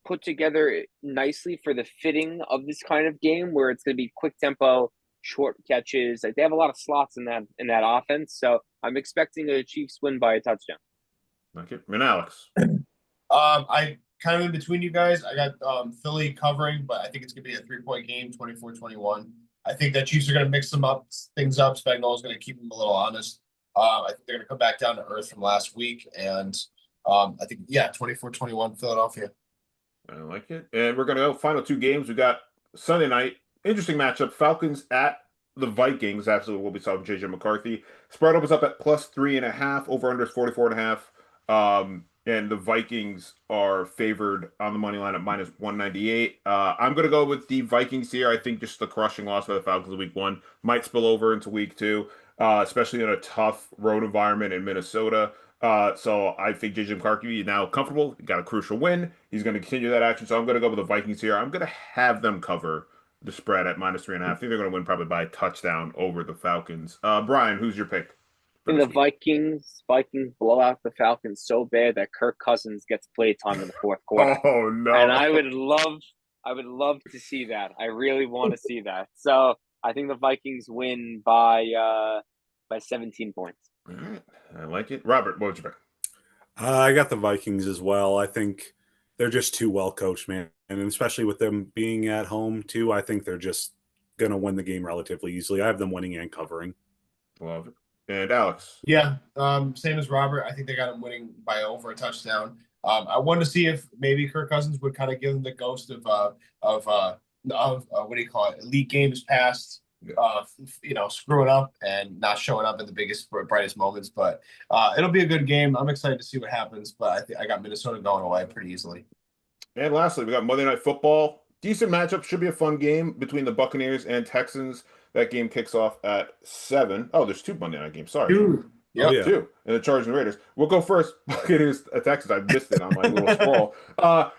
put together nicely for the fitting of this kind of game where it's going to be quick tempo, short catches. Like, they have a lot of slots in that offense, so I'm expecting a Chiefs win by a touchdown. Okay, and Alex. I kind of in between you guys. I got Philly covering, but I think it's gonna be a 3-point game, 24-21. I think that Chiefs are gonna mix things up. Spagnuolo's gonna keep them a little honest. I think they're gonna come back down to earth from last week, and I think 24-21 Philadelphia. I like it. And we're gonna go final 2 games. We got Sunday night. Interesting matchup. Falcons at the Vikings. Absolutely, we'll be talking JJ McCarthy. Spread opens up at +3.5. Over/under is 44.5. And the Vikings are favored on the money line at -198. I'm going to go with the Vikings here. I think just the crushing loss by the Falcons in Week 1 might spill over into Week 2, especially in a tough road environment in Minnesota. So I think JJ McCarthy is now comfortable. He got a crucial win. He's going to continue that action. So I'm going to go with the Vikings here. I'm going to have them cover the spread at -3.5. I think they're going to win probably by a touchdown over the Falcons. Brian, who's your pick? And the Vikings blow out the Falcons so bad that Kirk Cousins gets play time in the fourth quarter. Oh no! And I would love to see that. I really want to see that. So I think the Vikings win by 17 points. All right, I like it. Robert, what would you pick? I got the Vikings as well. I think they're just too well coached, man, and especially with them being at home too. I think they're just going to win the game relatively easily. I have them winning and covering. Love it. And Alex. Yeah, same as Robert. I think they got him winning by over a touchdown. I wanted to see if maybe Kirk Cousins would kind of give them the ghost of what do you call it? Elite games past, screwing up and not showing up at the biggest, brightest moments. But it'll be a good game. I'm excited to see what happens. But I got Minnesota going away pretty easily. And lastly, we got Monday Night Football. Decent matchup. Should be a fun game between the Buccaneers and Texans. That game kicks off at 7. Oh, there's 2 Monday night games. Sorry. Yep. Oh, yeah. 2. And the Chargers and Raiders. We'll go first. Buccaneers at Texans. I missed it on my little scroll.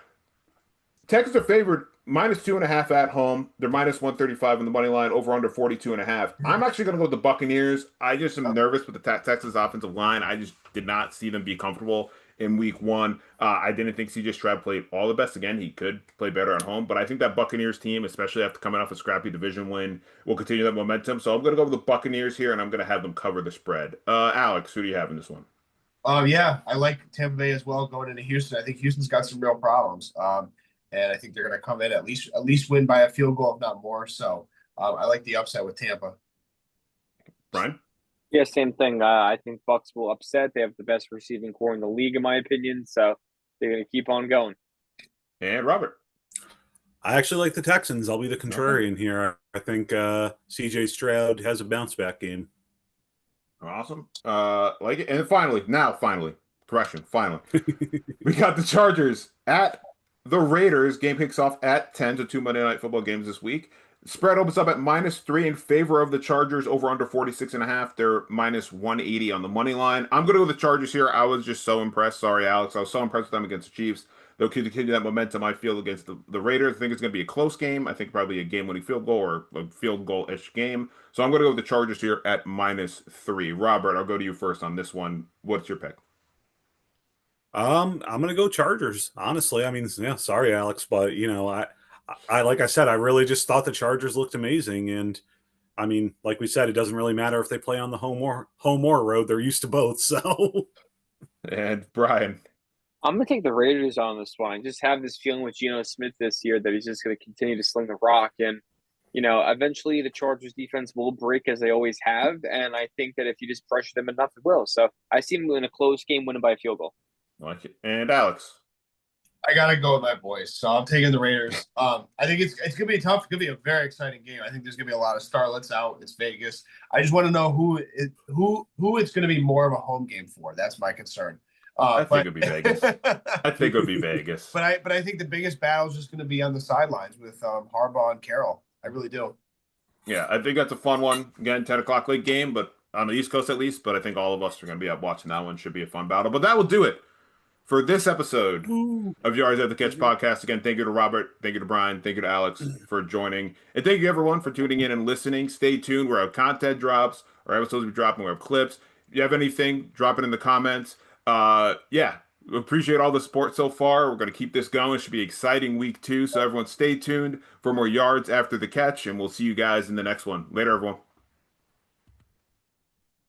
Texans are favored -2.5 at home. They're -135 on the money line, over under 42.5. I'm actually going to go with the Buccaneers. I just am nervous with the Texas offensive line. I just did not see them be comfortable in week 1. I didn't think CJ Stroud played all the best. Again, he could play better at home, but I think that Buccaneers team, especially after coming off a scrappy division win, will continue that momentum. So I'm going to go with the Buccaneers here, and I'm going to have them cover the spread. Alex, who do you have in this one? Yeah, I like Tampa Bay as well going into Houston. I think Houston's got some real problems. And I think they're going to come in at least win by a field goal, if not more. So I like the upset with Tampa. Brian? Yeah, same thing. I think Bucks will upset. They have the best receiving core in the league, in my opinion. So they're going to keep on going. And Robert? I actually like the Texans. I'll be the contrarian here. I think CJ Stroud has a bounce back game. Awesome. Like it. And finally, correction, finally. We got the Chargers at the Raiders. Game kicks off at 10, so 2 Monday Night Football games this week. Spread opens up at -3 in favor of the Chargers, over under 46.5. They're -180 on the money line. I'm going to go with the Chargers here. I was just so impressed. Sorry, Alex. I was so impressed with them against the Chiefs. They'll continue that momentum, I feel, against the Raiders. I think it's going to be a close game. I think probably a game-winning field goal or a field goal-ish game. So I'm going to go with the Chargers here at -3. Robert, I'll go to you first on this one. What's your pick? I'm gonna go Chargers. Honestly, I mean, yeah, sorry, Alex, but I like I said, I really just thought the Chargers looked amazing, and I mean, like we said, it doesn't really matter if they play on the home or road; they're used to both. So, and Brian, I'm going to take the Raiders on this one. I just have this feeling with Geno Smith this year that he's just going to continue to sling the rock, and eventually the Chargers defense will break as they always have, and I think that if you just pressure them enough, it will. So I see them in a close game, winning by a field goal. like it. And Alex. I gotta go with my boys, so I'm taking the Raiders. I think it's gonna be tough. It's gonna be a very exciting game. I think there's gonna be a lot of starlets out. It's Vegas. I just want to know who it's gonna be more of a home game for. That's my concern. I think it'd be Vegas. I think it would be Vegas. But I think the biggest battle is just gonna be on the sidelines with Harbaugh and Carroll. I really do. Yeah, I think that's a fun one. Again, 10 o'clock late game, but on the East Coast at least. But I think all of us are going to be out watching that one. Should be a fun battle. But that will do it for this episode of Yards at the Catch podcast. Again, thank you to Robert. Thank you to Brian. Thank you to Alex for joining. And thank you, everyone, for tuning in and listening. Stay tuned. Where our content drops, our episodes will be dropping. We have clips. If you have anything, drop it in the comments. Yeah, we appreciate all the support so far. We're going to keep this going. It should be an exciting week 2. So everyone stay tuned for more Yards After the Catch. And we'll see you guys in the next one. Later, everyone.